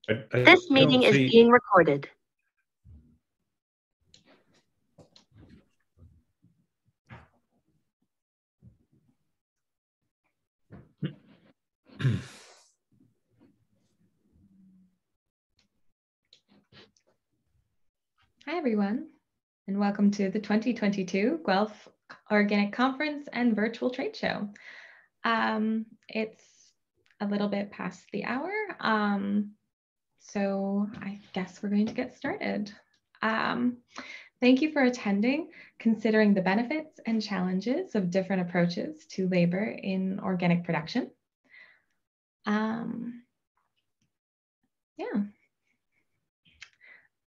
This meeting is being recorded. Hi, everyone, and welcome to the 2022 Guelph Organic Conference and Virtual Trade Show. It's a little bit past the hour, so I guess we're going to get started. Thank you for attending, considering the benefits and challenges of different approaches to labor in organic production.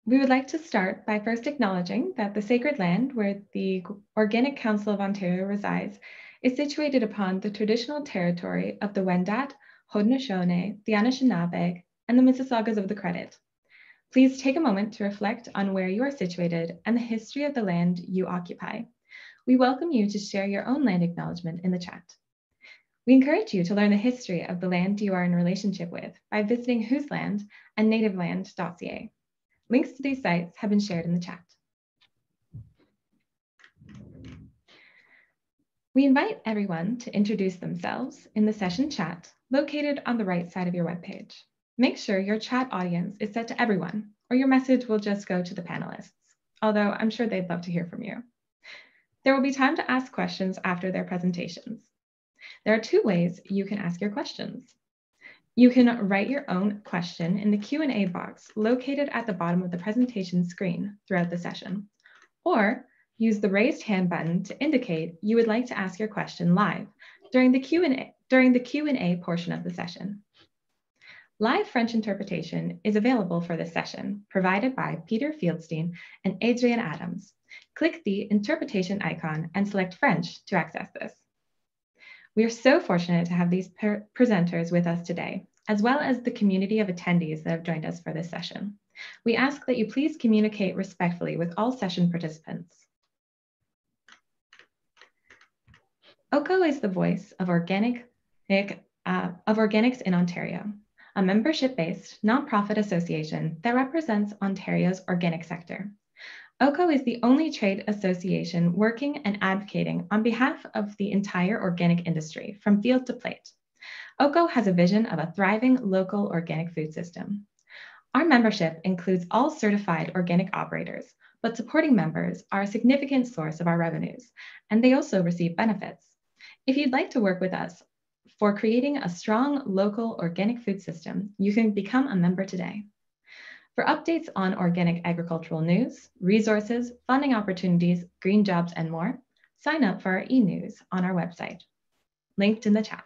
We would like to start by first acknowledging that the sacred land where the Organic Council of Ontario resides is situated upon the traditional territory of the Wendat, Haudenosaunee, the Anishinaabe, and the Mississaugas of the Credit. Please take a moment to reflect on where you are situated and the history of the land you occupy. We welcome you to share your own land acknowledgement in the chat. We encourage you to learn the history of the land you are in relationship with by visiting Whose Land and nativeland.ca. Links to these sites have been shared in the chat. We invite everyone to introduce themselves in the session chat located on the right side of your webpage. Make sure your chat audience is set to everyone, or your message will just go to the panelists, although I'm sure they'd love to hear from you. There will be time to ask questions after their presentations. There are two ways you can ask your questions. You can write your own question in the Q&A box located at the bottom of the presentation screen throughout the session, or use the raised hand button to indicate you would like to ask your question live during the Q&A portion of the session. Live French interpretation is available for this session, provided by Peter Fieldstein and Adrian Adams. Click the interpretation icon and select French to access this. We are so fortunate to have these presenters with us today, as well as the community of attendees that have joined us for this session. We ask that you please communicate respectfully with all session participants. OCO is the voice of organics in Ontario, a membership-based nonprofit association that represents Ontario's organic sector. OCO is the only trade association working and advocating on behalf of the entire organic industry from field to plate. OCO has a vision of a thriving local organic food system. Our membership includes all certified organic operators, but supporting members are a significant source of our revenues, and they also receive benefits. If you'd like to work with us for creating a strong local organic food system, you can become a member today. For updates on organic agricultural news, resources, funding opportunities, green jobs, and more, sign up for our e-news on our website, linked in the chat.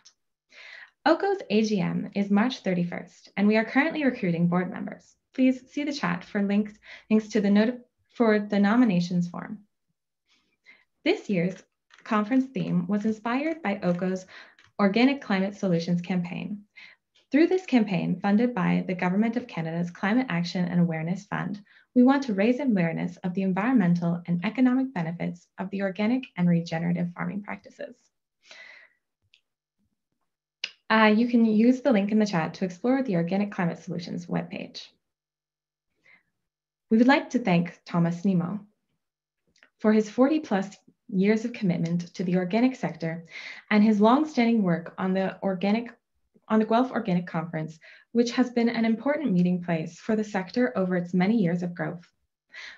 OCO's AGM is March 31st, and we are currently recruiting board members. Please see the chat for links to the nominations form. This year's conference theme was inspired by OCO's Organic Climate Solutions campaign. Through this campaign, funded by the Government of Canada's Climate Action and Awareness Fund, we want to raise awareness of the environmental and economic benefits of the organic and regenerative farming practices. You can use the link in the chat to explore the Organic Climate Solutions webpage. We would like to thank Thomas Nemo for his 40+ years of commitment to the organic sector and his long-standing work on the Guelph Organic Conference, which has been an important meeting place for the sector over its many years of growth.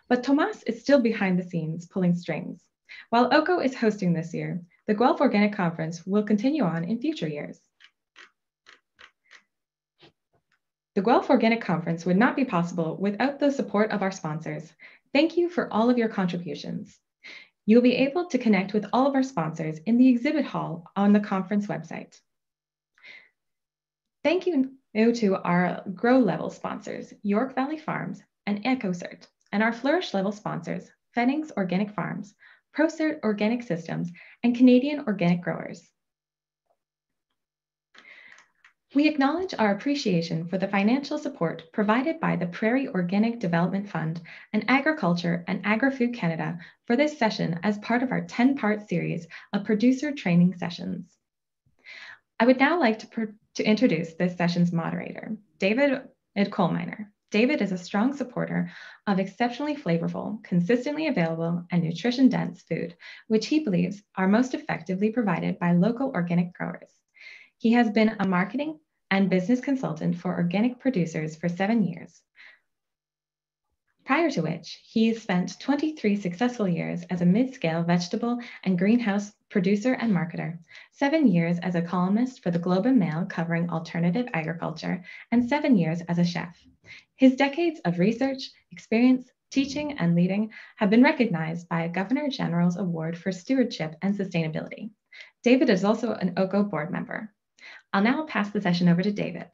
But Tomas is still behind the scenes pulling strings. While OCO is hosting this year, the Guelph Organic Conference will continue on in future years. The Guelph Organic Conference would not be possible without the support of our sponsors. Thank you for all of your contributions. You'll be able to connect with all of our sponsors in the exhibit hall on the conference website. Thank you to our Grow Level sponsors, York Valley Farms and EcoCert, and our Flourish Level sponsors, Fennings Organic Farms, ProCert Organic Systems, and Canadian Organic Growers. We acknowledge our appreciation for the financial support provided by the Prairie Organic Development Fund and Agriculture and Agri-Food Canada for this session as part of our 10-part series of producer training sessions. I would now like to introduce this session's moderator, David David Cohlmeyer. David is a strong supporter of exceptionally flavorful, consistently available, and nutrition-dense food, which he believes are most effectively provided by local organic growers. He has been a marketing and business consultant for organic producers for 7 years, prior to which he spent 23 successful years as a mid-scale vegetable and greenhouse producer and marketer, 7 years as a columnist for the Globe and Mail covering alternative agriculture, and 7 years as a chef. His decades of research, experience, teaching, and leading have been recognized by a Governor General's Award for Stewardship and Sustainability. David is also an OCO board member. I'll now pass the session over to David.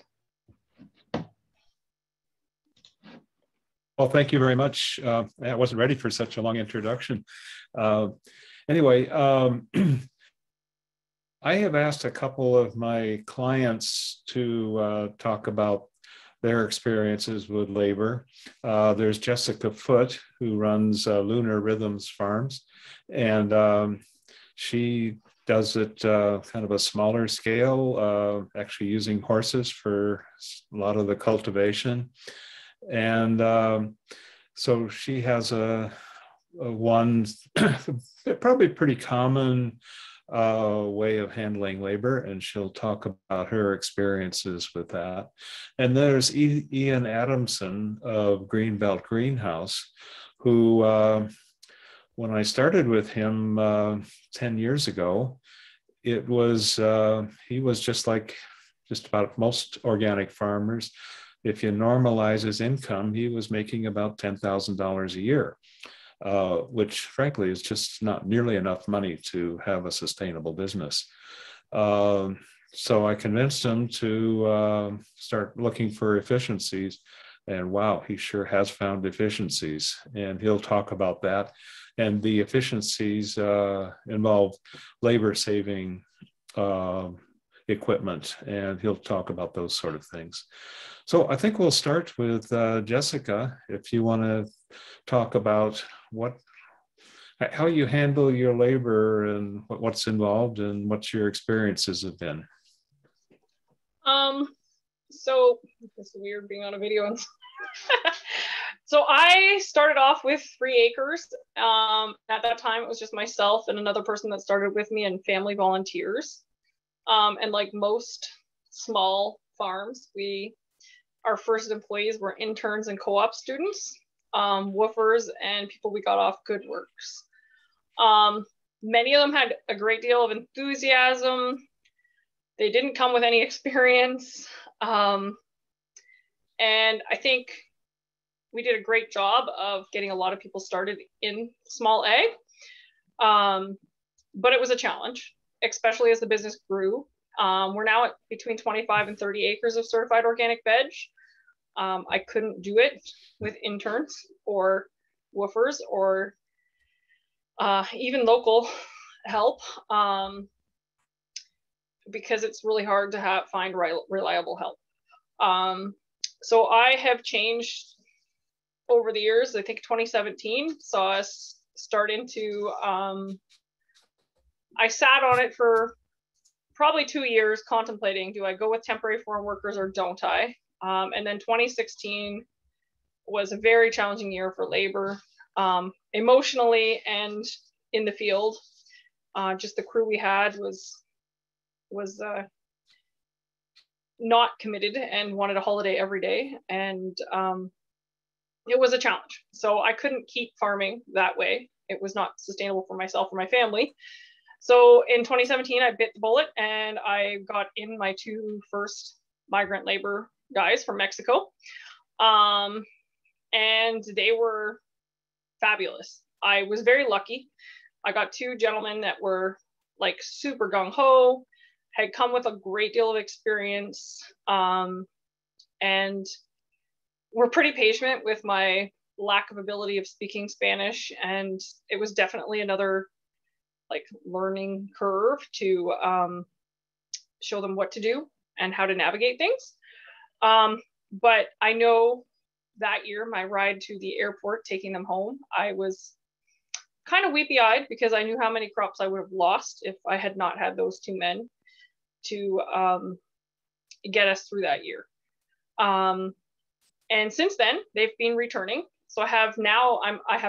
Well, thank you very much. I wasn't ready for such a long introduction. Anyway, I have asked a couple of my clients to talk about their experiences with labor. There's Jessica Foote, who runs Lunar Rhythms Farms, and she does it kind of a smaller scale, actually using horses for a lot of the cultivation. And so she has a one probably pretty common way of handling labor, and she'll talk about her experiences with that. And there's Ian Adamson of Greenbelt Greenhouse, who when I started with him 10 years ago, it was he was just like just about most organic farmers. If you normalize his income, he was making about $10,000 a year, which frankly is just not nearly enough money to have a sustainable business. So I convinced him to start looking for efficiencies, and wow, he sure has found efficiencies, and he'll talk about that. And the efficiencies involve labor-saving equipment, and he'll talk about those sort of things. So I think we'll start with Jessica, if you want to talk about how you handle your labor and what's involved and what your experiences have been. So it's weird being on a video. So I started off with 3 acres. At that time, it was just myself and another person that started with me and family volunteers. And like most small farms, our first employees were interns and co-op students, woofers, and people we got off Good Works. Many of them had a great deal of enthusiasm. They didn't come with any experience. And I think we did a great job of getting a lot of people started in small ag. But it was a challenge, especially as the business grew. We're now at between 25 and 30 acres of certified organic veg. I couldn't do it with interns or woofers or even local help because it's really hard to find reliable help. So I have changed over the years. I think 2017 saw us start into, I sat on it for probably 2 years contemplating, do I go with temporary farm workers or don't I? And then 2016 was a very challenging year for labor, emotionally and in the field. Just the crew we had was not committed and wanted a holiday every day. And it was a challenge. So I couldn't keep farming that way. It was not sustainable for myself or my family. So in 2017, I bit the bullet and I got in my 2 first migrant labor guys from Mexico. And they were fabulous. I was very lucky. I got 2 gentlemen that were like super gung-ho, had come with a great deal of experience, and were pretty patient with my lack of ability of speaking Spanish. And it was definitely another like learning curve to show them what to do and how to navigate things. But I know that year, my ride to the airport, taking them home, I was kind of weepy-eyed because I knew how many crops I would have lost if I had not had those 2 men to get us through that year. And since then, they've been returning. So I have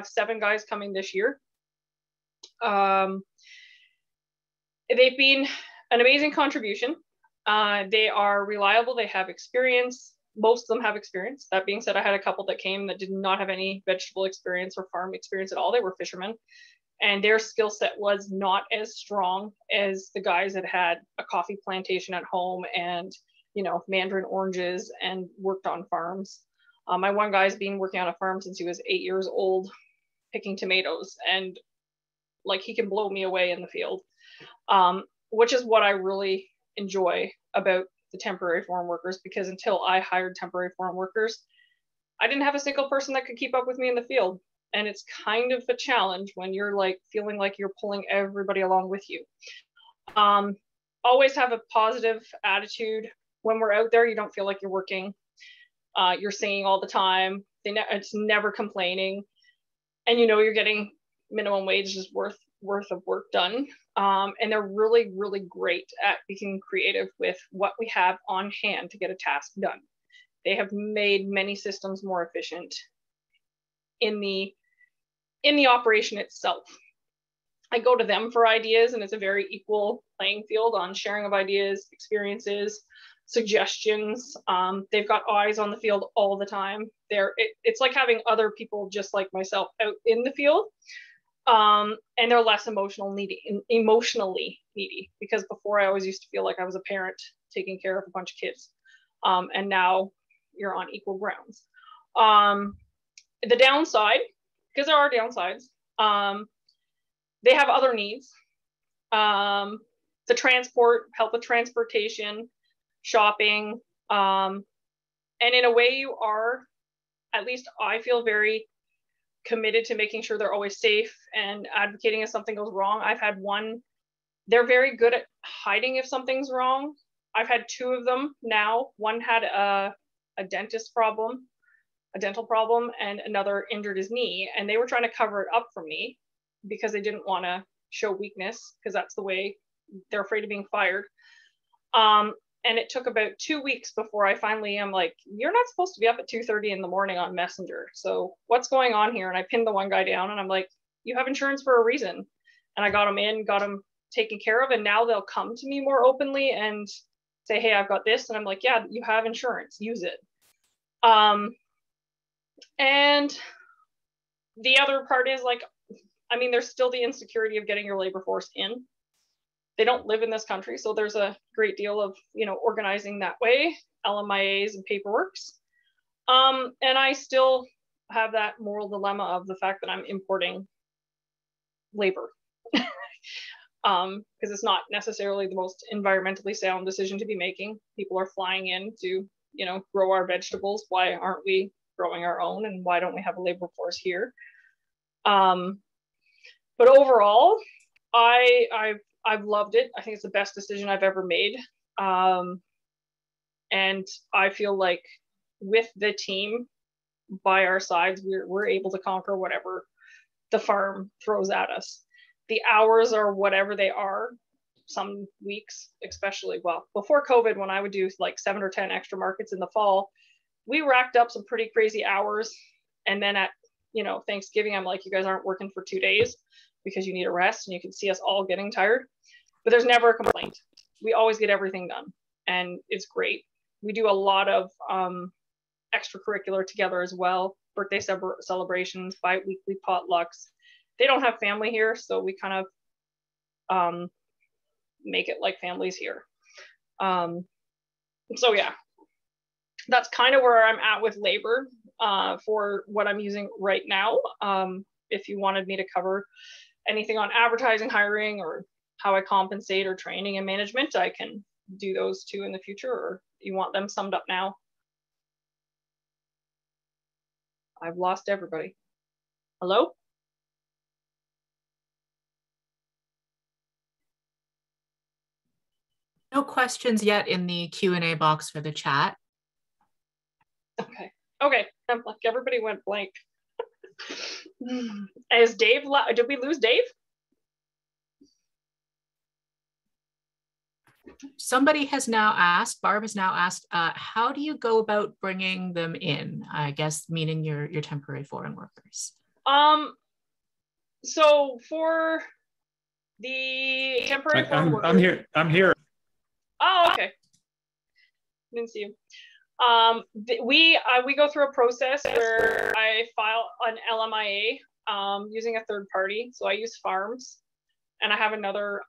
7 guys coming this year. They've been an amazing contribution. They are reliable. They have experience. Most of them have experience. That being said, I had a couple that came that did not have any vegetable experience or farm experience at all. They were fishermen, and their skill set was not as strong as the guys that had a coffee plantation at home and, you know, mandarin oranges and worked on farms. My one guy's been working on a farm since he was 8 years old, picking tomatoes, and like he can blow me away in the field, which is what I really enjoy about the temporary farm workers, because until I hired temporary farm workers, I didn't have a single person that could keep up with me in the field. And it's kind of a challenge when you're like feeling like you're pulling everybody along with you. Always have a positive attitude. When we're out there, you don't feel like you're working. You're singing all the time. It's never complaining. And you know you're getting minimum wage is worth of work done. And they're really, really great at being creative with what we have on hand to get a task done. They have made many systems more efficient in the operation itself. I go to them for ideas, and it's a very equal playing field on sharing of ideas, experiences, suggestions. They've got eyes on the field all the time. It's like having other people just like myself out in the field. And they're less emotionally needy, because before I always used to feel like I was a parent taking care of a bunch of kids. And now you're on equal grounds. The downside, because there are downsides, they have other needs. The transport, help with transportation, shopping. And in a way you are, at least I feel, very committed to making sure they're always safe and advocating if something goes wrong. I've had one, they're very good at hiding if something's wrong. I've had 2 of them now. One had a dental problem, and another injured his knee, and they were trying to cover it up from me because they didn't want to show weakness, because that's the way they're afraid of being fired. And it took about 2 weeks before I finally am like, you're not supposed to be up at 2:30 in the morning on Messenger. So what's going on here? And I pinned the one guy down, and I'm like, you have insurance for a reason. And I got him taken care of. And now they'll come to me more openly and say, hey, I've got this. And I'm like, yeah, you have insurance, use it. And the other part is like, I mean, there's still the insecurity of getting your labor force in. They don't live in this country, so there's a great deal of, you know, organizing that way, LMIAs and paperworks. And I still have that moral dilemma of the fact that I'm importing labor, because it's not necessarily the most environmentally sound decision to be making. People are flying in to, you know, grow our vegetables. Why aren't we growing our own, and why don't we have a labor force here? But overall, I've loved it. I think it's the best decision I've ever made. And I feel like with the team by our sides, we're able to conquer whatever the farm throws at us. The hours are whatever they are. Some weeks, especially, well, before COVID, when I would do like 7 or 10 extra markets in the fall, we racked up some pretty crazy hours. And then at, you know, Thanksgiving, I'm like, you guys aren't working for 2 days because you need a rest, and you can see us all getting tired. But there's never a complaint. We always get everything done, and it's great. We do a lot of extracurricular together as well. Birthday celebrations, bi-weekly potlucks. They don't have family here, so we kind of make it like families here. So yeah, that's kind of where I'm at with labor for what I'm using right now. If you wanted me to cover anything on advertising, hiring, or how I compensate, or training and management, I can do those too in the future, or you want them summed up now? I've lost everybody. Hello? No questions yet in the Q&A box for the chat. Okay. I'm like, everybody went blank. Is Dave, did we lose Dave? Somebody has now asked, Barb has now asked, how do you go about bringing them in? I guess meaning your temporary foreign workers. So for the temporary foreign workers, I'm here. Oh, okay. Didn't see you. We go through a process where I file an LMIA using a third party. So I use Farms, and I have another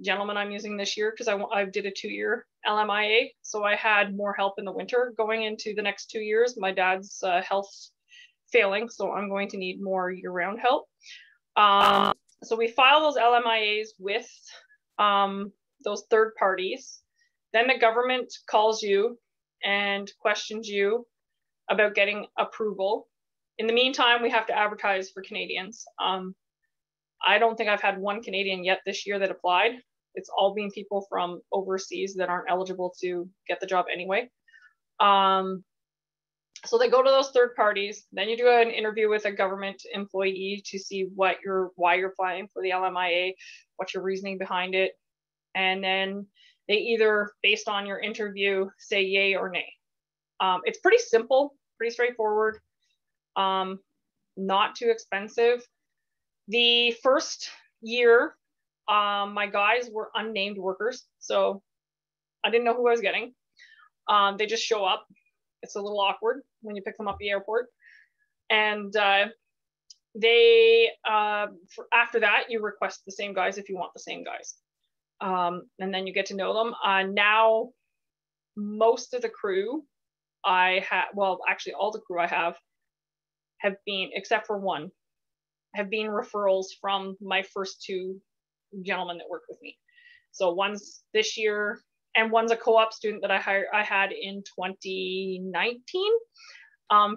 gentleman I'm using this year because I did a 2-year LMIA. So I had more help in the winter going into the next 2 years. My dad's health's failing, so I'm going to need more year-round help. So we file those LMIAs with those third parties. Then the government calls you and questions you about getting approval. In the meantime, we have to advertise for Canadians. I don't think I've had one Canadian yet this year that applied. It's all been people from overseas that aren't eligible to get the job anyway. So they go to those third parties. Then you do an interview with a government employee to see why you're applying for the LMIA, what's your reasoning behind it. And then they either, based on your interview, say yay or nay. It's pretty simple, pretty straightforward, not too expensive. The first year, my guys were unnamed workers, so I didn't know who I was getting. They just show up. It's a little awkward when you pick them up at the airport. And after that, you request the same guys if you want the same guys. And then you get to know them. Now, most of the crew I have, well, actually all the crew I have been, except for one, have been referrals from my first 2 gentlemen that worked with me. So one's this year, and one's a co-op student that I had in 2019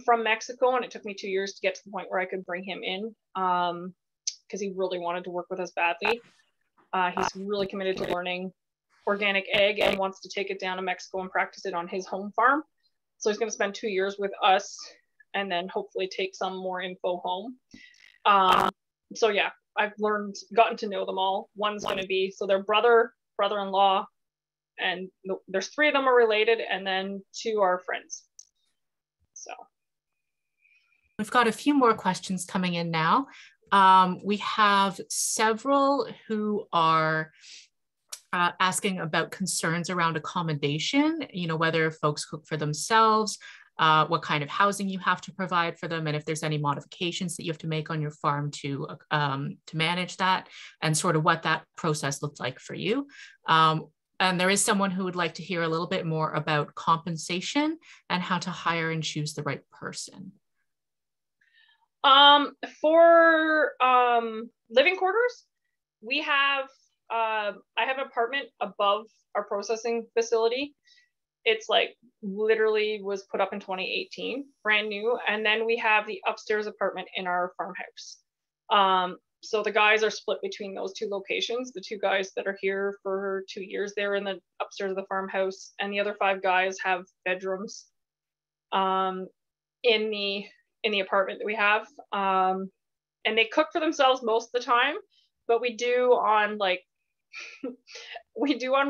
from Mexico, and it took me 2 years to get to the point where I could bring him in because he really wanted to work with us badly. He's really committed to learning organic egg and wants to take it down to Mexico and practice it on his home farm. So he's going to spend 2 years with us and then hopefully take some more info home. So yeah, I've gotten to know them all. One's going to be, so their brother-in-law, and there's 3 of them are related, and then 2 are friends. So we've got a few more questions coming in now. We have several who are asking about concerns around accommodation, whether folks cook for themselves, what kind of housing you have to provide for them, and if there's any modifications that you have to make on your farm to manage that, and sort of what that process looked like for you. And there is someone who would like to hear a little bit more about compensation and how to hire and choose the right person. For living quarters, we have, I have an apartment above our processing facility. It's like literally was put up in 2018, brand new. And then we have the upstairs apartment in our farmhouse. So the guys are split between those 2 locations. The 2 guys that are here for 2 years, they're in the upstairs of the farmhouse, and the other 5 guys have bedrooms in the apartment that we have. And they cook for themselves most of the time, but we do on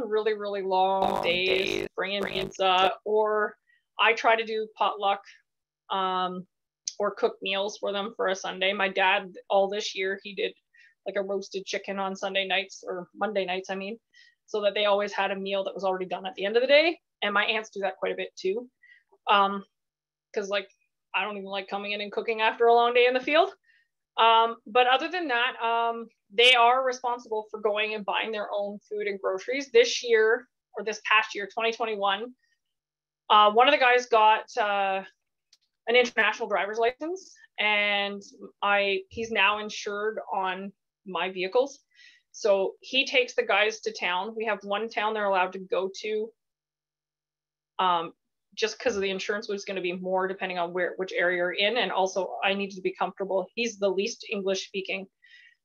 really, really long days, bring in pizza, or I try to do potluck or cook meals for them for a Sunday. My dad, all this year, he did like a roasted chicken on Sunday nights, or Monday nights, I mean, so that they always had a meal that was already done at the end of the day. And my aunts do that quite a bit too. Because I don't even like coming in and cooking after a long day in the field. But other than that, they are responsible for going and buying their own food and groceries. This year, or this past year, 2021, one of the guys got an international driver's license, and he's now insured on my vehicles. So he takes the guys to town. We have one town they're allowed to go to, just because of the insurance was going to be more depending on which area you're in. And also I needed to be comfortable. He's the least English speaking.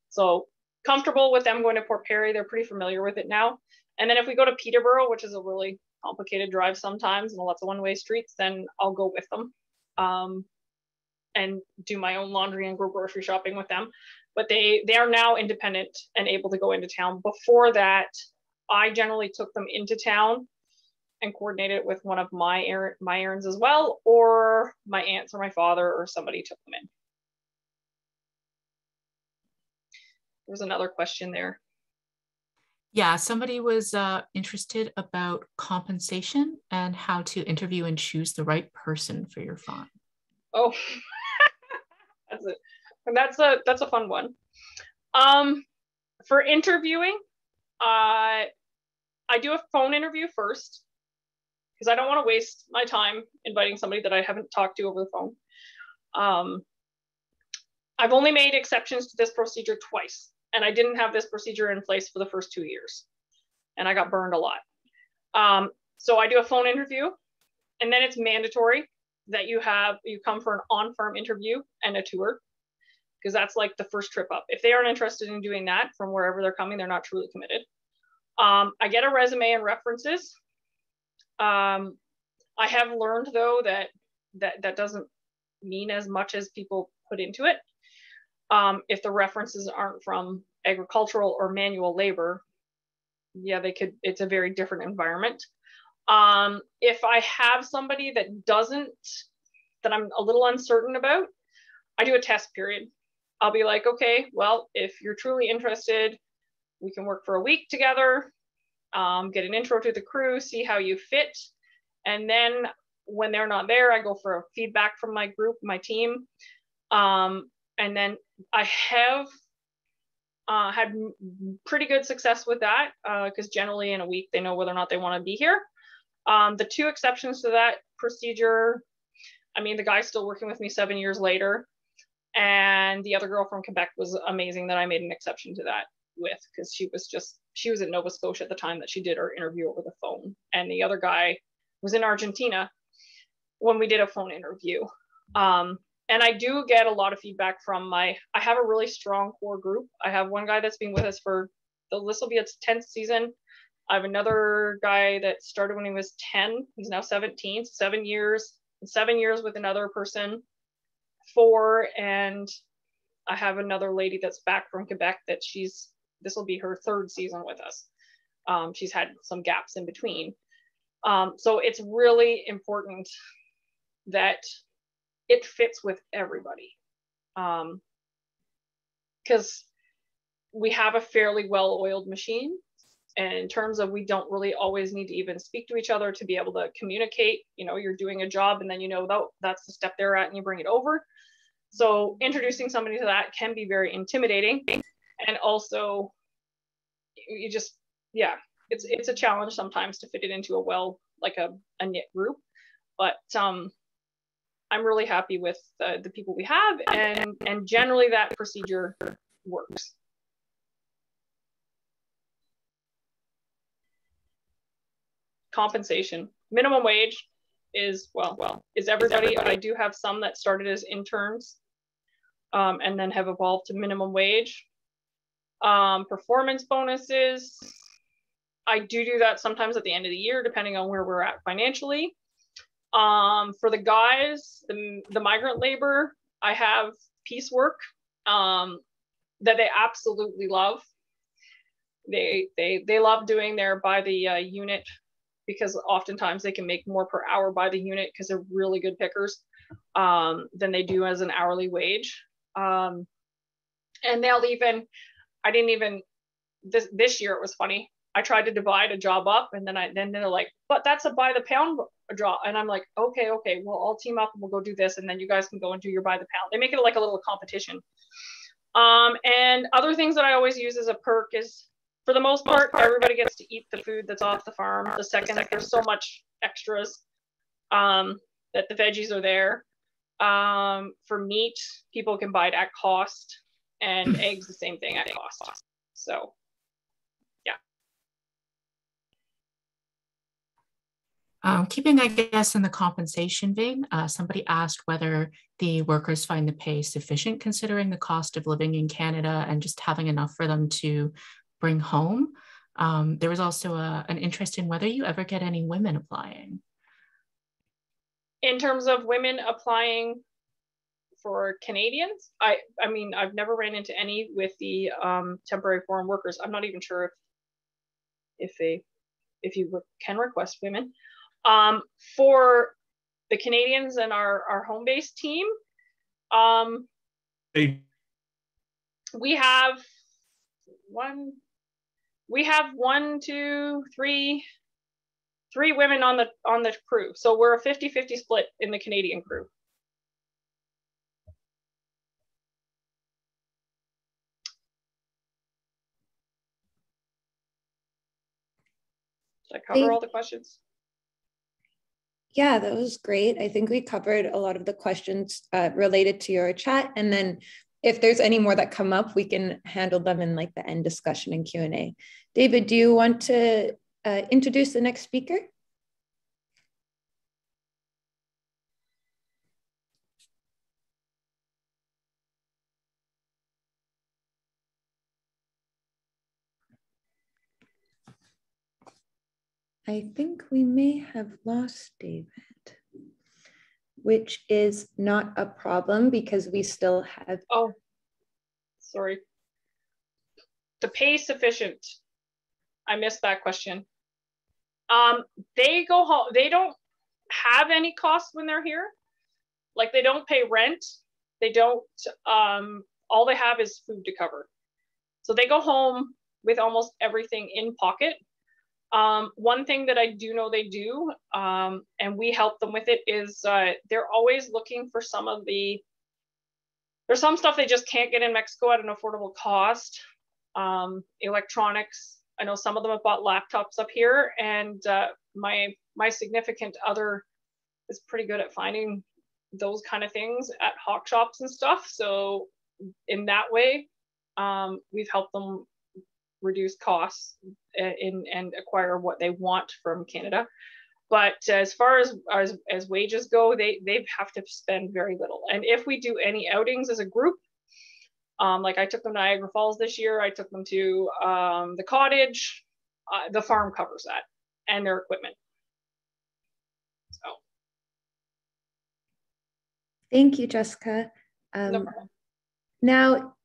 So comfortable with them going to Port Perry. They're pretty familiar with it now. And then if we go to Peterborough, which is a really complicated drive sometimes and lots of one-way streets, then I'll go with them and do my own laundry and go grocery shopping with them. But they are now independent and able to go into town. Before that, I generally took them into town and coordinated it with one of my errands as well, or my aunts or my father or somebody took them in. There's another question there. Yeah, somebody was interested about compensation and how to interview and choose the right person for your farm. Oh, that's it. And that's a fun one. For interviewing, I do a phone interview first because I don't want to waste my time inviting somebody that I haven't talked to over the phone. I've only made exceptions to this procedure twice, and I didn't have this procedure in place for the first 2 years, and I got burned a lot. So I do a phone interview, and then it's mandatory that you come for an on-farm interview and a tour, because that's like the first trip up. If they aren't interested in doing that from wherever they're coming, they're not truly committed. I get a resume and references. I have learned though that doesn't mean as much as people put into it. If the references aren't from agricultural or manual labor, yeah, it's a very different environment. If I have somebody that I'm a little uncertain about, I do a test period. I'll be like, okay, well, if you're truly interested, we can work for a week together, get an intro to the crew, see how you fit. And then when they're not there, I go for a feedback from my group, my team. And then I have had pretty good success with that, because generally in a week, they know whether or not they want to be here. The two exceptions to that procedure, I mean, the guy's still working with me 7 years later. And the other girl from Quebec was amazing that I made an exception to that with, because she was in Nova Scotia at the time that she did our interview over the phone. And the other guy was in Argentina when we did a phone interview. And I do get a lot of feedback from I have a really strong core group. I have one guy that's been with us this will be its 10th season. I have another guy that started when he was 10. He's now 17, 7 years, 7 years with another person, 4. And I have another lady that's back from Quebec that this will be her 3rd season with us. She's had some gaps in between. So it's really important that it fits with everybody. Because we have a fairly well-oiled machine. And in terms of, we don't really always need to even speak to each other to be able to communicate. You know, you're doing a job and then that's the step they're at and you bring it over. So introducing somebody to that can be very intimidating. And also it's a challenge sometimes to fit it into a knit group. But I'm really happy with the people we have, and generally that procedure works. Compensation. Minimum wage is everybody. I do have some that started as interns and then have evolved to minimum wage. Performance bonuses. I do that sometimes at the end of the year, depending on where we're at financially. For the guys, the migrant labor, I have piecework that they absolutely love. They love doing their by the unit, because oftentimes they can make more per hour by the unit because they're really good pickers than they do as an hourly wage. And they'll even, this year it was funny. I tried to divide a job up, and then they're like, but that's a by the pound job. And I'm like, okay, well, I'll team up and we'll go do this. And then you guys can go and do your by the pound. They make it like a little competition. And other things that I always use as a perk is, for the most part, everybody gets to eat the food that's off the farm. The second, there's so much extras that the veggies are there. For meat, people can buy it at cost, and eggs, the same thing at cost. So, yeah. Keeping, I guess, in the compensation vein, somebody asked whether the workers find the pay sufficient considering the cost of living in Canada and just having enough for them to bring home. There was also an interest in whether you ever get any women applying. In terms of women applying for Canadians, I mean, I've never ran into any with the temporary foreign workers. I'm not even sure if you can request women. For the Canadians and our home-based team, we have three women on the crew. So we're a 50-50 split in the Canadian crew. Did I cover all the questions? Yeah, that was great. I think we covered a lot of the questions related to your chat. And then if there's any more that come up, we can handle them in like the end discussion and Q&A. David, do you want to introduce the next speaker? I think we may have lost David, which is not a problem because we still have. Oh, sorry. The pay sufficient. I missed that question. They go home. They don't have any costs when they're here. Like they don't pay rent. They don't. All they have is food to cover. So they go home with almost everything in pocket. One thing that I do know they do, and we help them with it, is they're always looking for there's some stuff they just can't get in Mexico at an affordable cost. Electronics, I know some of them have bought laptops up here, and my significant other is pretty good at finding those kind of things at hawk shops and stuff. So in that way, we've helped them reduce costs and acquire what they want from Canada. But as far as wages go, they have to spend very little. And if we do any outings as a group, like I took them to Niagara Falls this year, I took them to the cottage, the farm covers that and their equipment. So. Thank you, Jessica. No problem. Now,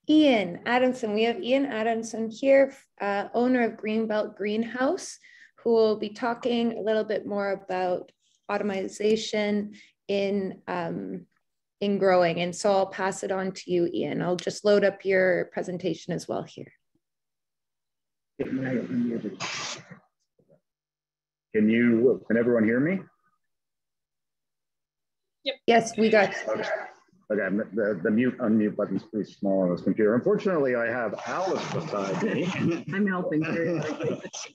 Ian Adamson, we have Ian Adamson here, owner of Greenbelt Greenhouse, who will be talking a little bit more about automation in growing. And so I'll pass it on to you, Ian. I'll just load up your presentation as well here. Can everyone hear me? Yep. Yes, we got. Okay, the mute unmute button's pretty small on this computer. Unfortunately, I have Alice beside me. I'm helping her.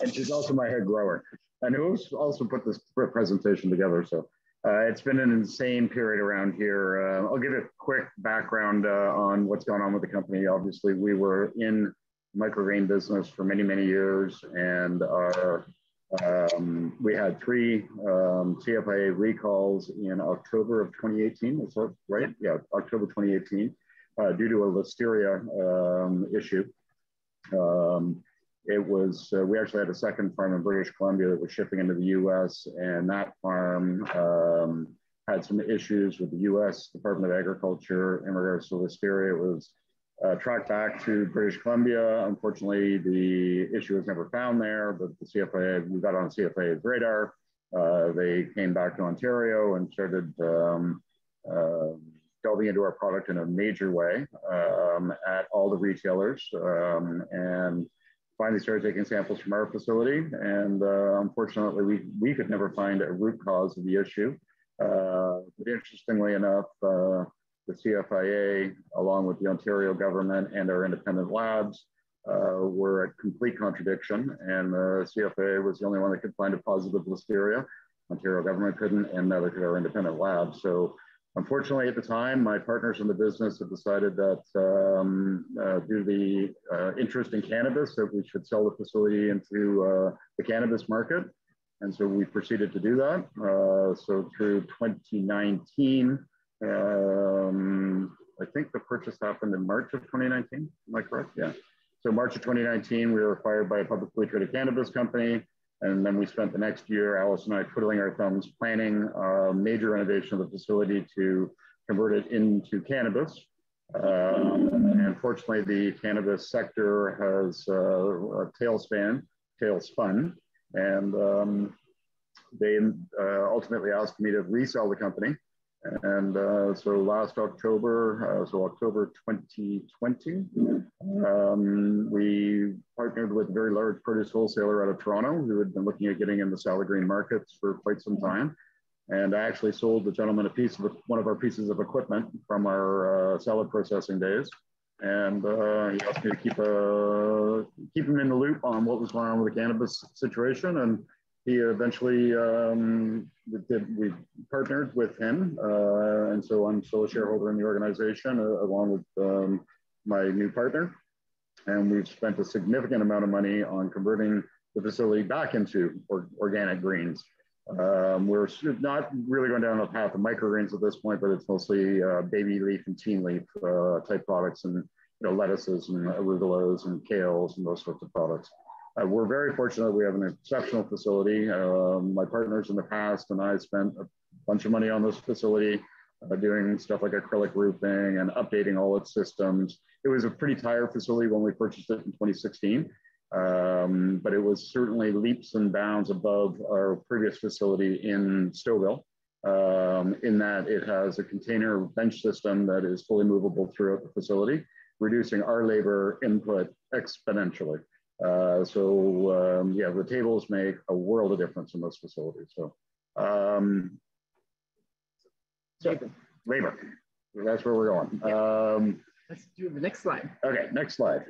And she's also my head grower, and who's also put this presentation together. So it's been an insane period around here. I'll give a quick background on what's going on with the company. Obviously, we were in microgreen business for many, many years, and we had 3 CFIA recalls in October of 2018. Is that right? Yeah, October 2018, due to a listeria issue. We actually had a second farm in British Columbia that was shipping into the US, and that farm had some issues with the US Department of Agriculture in regards to listeria. It was tracked back to British Columbia. Unfortunately, the issue was never found there, but the CFIA, we got on CFIA's radar. They came back to Ontario and started delving into our product in a major way at all the retailers, and finally started taking samples from our facility. And unfortunately, we could never find a root cause of the issue. But interestingly enough, the CFIA, along with the Ontario government and our independent labs, were at complete contradiction. And the CFIA was the only one that could find a positive listeria. Ontario government couldn't, and neither could our independent lab. So unfortunately, at the time, my partners in the business had decided that due to the interest in cannabis, that we should sell the facility into the cannabis market. And so we proceeded to do that. So through 2019, I think the purchase happened in March of 2019. Am I correct? Yeah. So March of 2019, we were acquired by a publicly traded cannabis company. And then we spent the next year, Alice and I, twiddling our thumbs, planning a major renovation of the facility to convert it into cannabis. And unfortunately, the cannabis sector has a tailspin tail spun. And they ultimately asked me to resell the company. And so last October, so October 2020, we partnered with a very large produce wholesaler out of Toronto who had been looking at getting into salad green markets for quite some time. And I actually sold the gentleman a piece of one of our pieces of equipment from our salad processing days. And he asked me to keep him in the loop on what was going on with the cannabis situation. And he eventually, we partnered with him. And so I'm still a shareholder in the organization along with my new partner. And we've spent a significant amount of money on converting the facility back into organic greens. We're not really going down the path of microgreens at this point, but it's mostly baby leaf and teen leaf type products, and lettuces and arugulas and kales and those sorts of products. We're very fortunate we have an exceptional facility. My partners in the past and I spent a bunch of money on this facility, doing stuff like acrylic roofing and updating all its systems. It was a pretty tired facility when we purchased it in 2016. But it was certainly leaps and bounds above our previous facility in Stouffville, in that it has a container bench system that is fully movable throughout the facility, reducing our labor input exponentially. Yeah, the tables make a world of difference in this facility. So labor, that's where we're going. Let's do the next slide. Okay, next slide.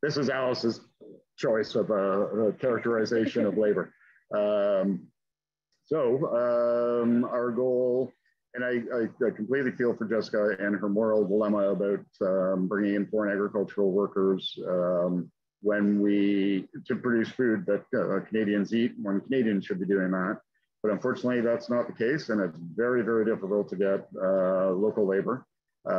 This is Alice's choice of a characterization of labor. Our goal, and I completely feel for Jessica and her moral dilemma about bringing in foreign agricultural workers to produce food that Canadians eat, when Canadians should be doing that. But unfortunately, that's not the case, and it's very, very difficult to get local labor.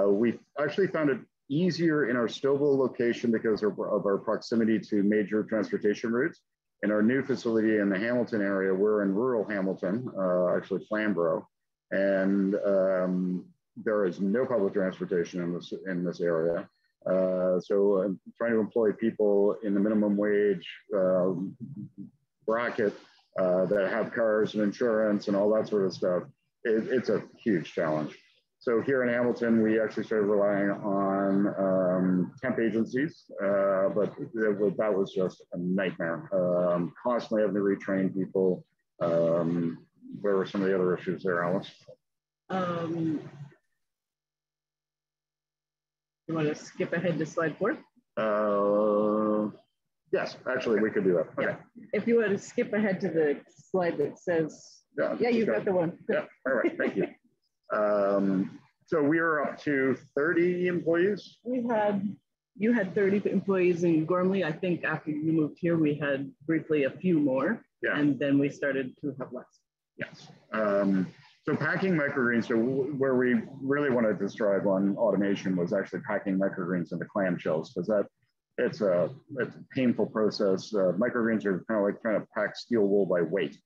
We actually found it easier in our Stouffville location because of our proximity to major transportation routes. In our new facility in the Hamilton area, we're in rural Hamilton, actually Flamborough, and there is no public transportation in this area. So I'm trying to employ people in the minimum wage bracket that have cars and insurance and all that sort of stuff. It's a huge challenge. So here in Hamilton, we actually started relying on temp agencies, but that was just a nightmare. Constantly having to retrain people. Where were some of the other issues there, Alice? You want to skip ahead to slide 4? Yes, actually, we could do that. Okay. Yeah. If you want to skip ahead to the slide that says, yeah, you got the one. Yeah, all right, thank you. So we are up to 30 employees. You had 30 employees in Gormley. I think after you moved here, we had briefly a few more, and then we started to have less. Yes. So packing microgreens, so where we really wanted to strive on automation was actually packing microgreens into clamshells, because it's a painful process. Microgreens are kind of like trying to pack steel wool by weight.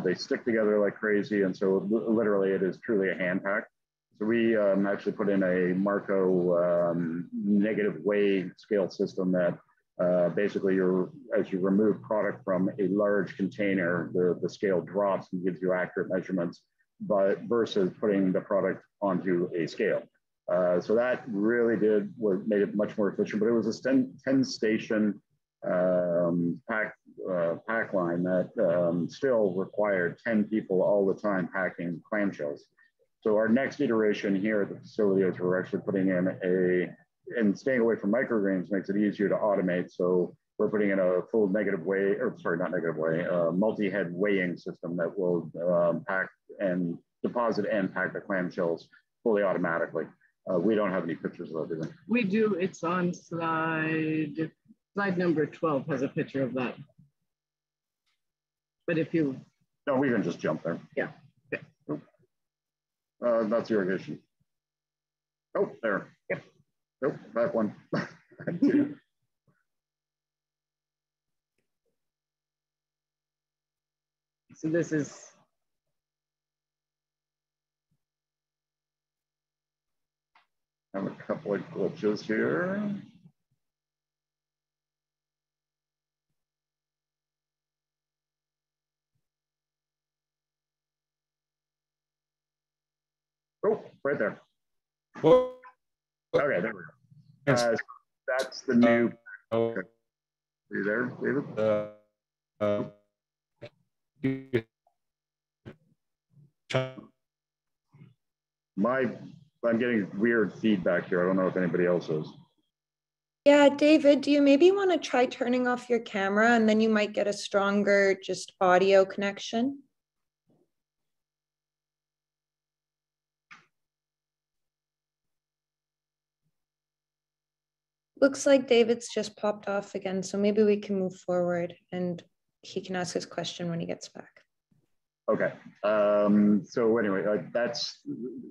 They stick together like crazy, and so literally it is truly a hand pack. So we actually put in a Marco negative weigh scale system that basically as you remove product from a large container, the scale drops and gives you accurate measurements, but versus putting the product onto a scale. So that really made it much more efficient, but it was a 10 station pack line that still required 10 people all the time packing clamshells. So our next iteration here at the facility is we're actually putting in and staying away from microgreens makes it easier to automate. So we're putting in a full multi-head weighing system that will pack and deposit and pack the clamshells fully automatically. We don't have any pictures of everything. We do. It's on slide number 12 has a picture of that. But if you... No, we can just jump there. Yeah. Okay. That's irrigation. Oh, there. Yep. Nope, that one. So this is... I have a couple of glitches here. Oh, right there. Whoa. Okay, there we go. That's the new. Are you there, David? I'm getting weird feedback here. I don't know if anybody else is. Yeah, David, do you maybe want to try turning off your camera, and then you might get a stronger just audio connection? Looks like David's just popped off again, so maybe we can move forward and he can ask his question when he gets back. Okay. So anyway, that's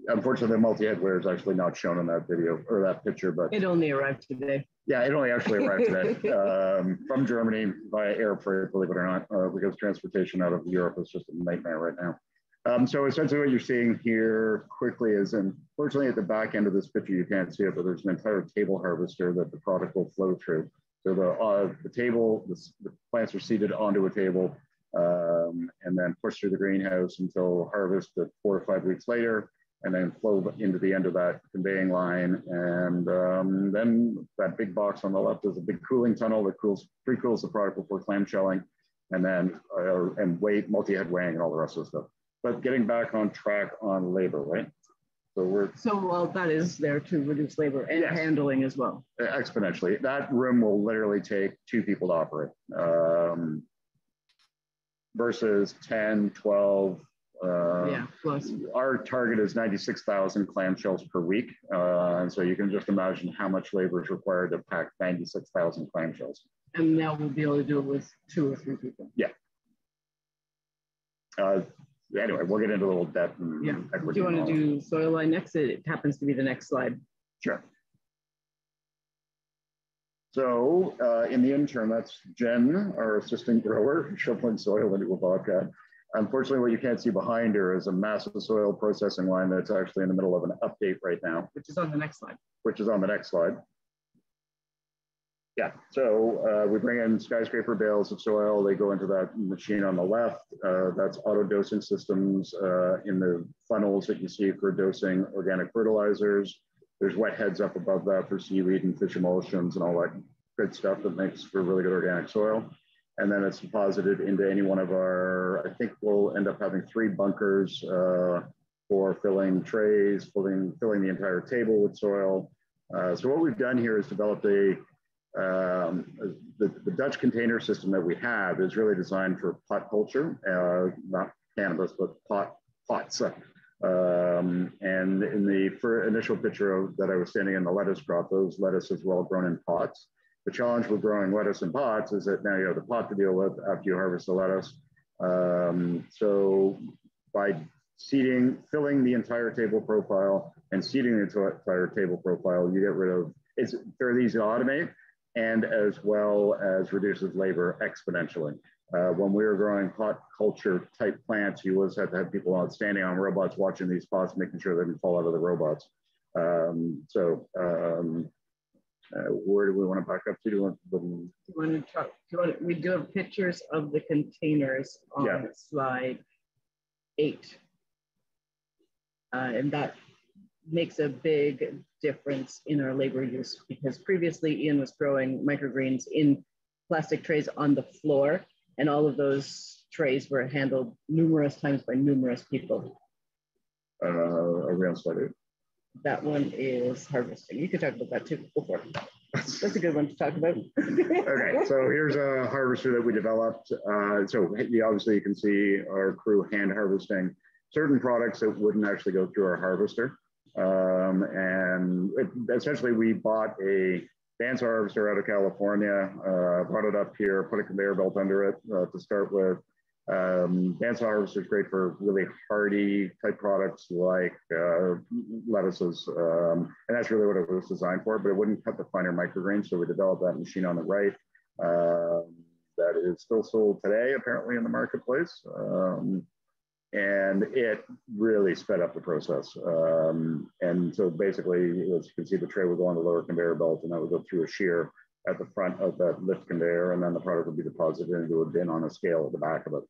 unfortunately the multi-head wear is actually not shown in that video or that picture, but it only arrived today. Yeah, it only actually arrived today from Germany via air freight, believe it or not, because transportation out of Europe is just a nightmare right now. So essentially what you're seeing here quickly is, unfortunately at the back end of this picture, you can't see it, but there's an entire table harvester that the product will flow through. So the table, the plants are seated onto a table and then pushed through the greenhouse until harvest at 4 or 5 weeks later, and then flow into the end of that conveying line. And then that big box on the left is a big cooling tunnel that pre-cools the product before clamshelling, and then and weight, multi-head weighing, and all the rest of the stuff. But getting back on track on labor, right? So well, that is there to reduce labor and yes, handling as well. Exponentially. That room will literally take 2 people to operate versus 10, 12. Yeah, plus. Our target is 96,000 clamshells per week. And so you can just imagine how much labor is required to pack 96,000 clamshells. And now we'll be able to do it with 2 or 3 people. Yeah. Anyway, we'll get into a little depth. And yeah. Do you want to do soil line next? It happens to be the next slide. Sure. So in the intern, that's Jen, our assistant grower, shoveling soil into a bobcat. Unfortunately, what you can't see behind her is a massive soil processing line that's actually in the middle of an update right now. Which is on the next slide. Which is on the next slide. Yeah, so we bring in skyscraper bales of soil. They go into that machine on the left. That's auto dosing systems in the funnels that you see for dosing organic fertilizers. There's wet heads up above that for seaweed and fish emulsions and all that good stuff that makes for really good organic soil. And then it's deposited into any one of our, I think we'll end up having 3 bunkers for filling trays, filling the entire table with soil. So what we've done here is developed the Dutch container system that we have is really designed for pot culture, not cannabis, but pots. And in the initial picture that I was standing in the lettuce crop, those lettuces were all grown in pots. The challenge with growing lettuce in pots is that now you have the pot to deal with after you harvest the lettuce. So by filling the entire table profile and seeding the entire table profile, you get rid of, it's fairly easy to automate, and as well as reduces labor exponentially. When we were growing pot culture type plants, you always had to have people standing on robots watching these pots, making sure they didn't fall out of the robots. Where do we want to back up to? We do have pictures of the containers on slide 8. And that makes a big difference in our labor use, because previously Ian was growing microgreens in plastic trays on the floor, and all of those trays were handled numerous times by numerous people. Are we on slide 8? That one is harvesting. You could talk about that too. Go for it. That's a good one to talk about. Okay, so here's a harvester that we developed. So obviously you can see our crew hand harvesting certain products that wouldn't actually go through our harvester. Essentially we bought a bandsaw harvester out of California, brought it up here, put a conveyor belt under it to start with. Bandsaw harvester is great for really hardy type products like lettuces, and that's really what it was designed for, but it wouldn't cut the finer microgreens, so we developed that machine on the right that is still sold today apparently in the marketplace, and it really sped up the process. And so basically, as you can see, the tray would go on the lower conveyor belt, and that would go through a shear at the front of that lift conveyor, and then the product would be deposited into a bin on a scale at the back of it.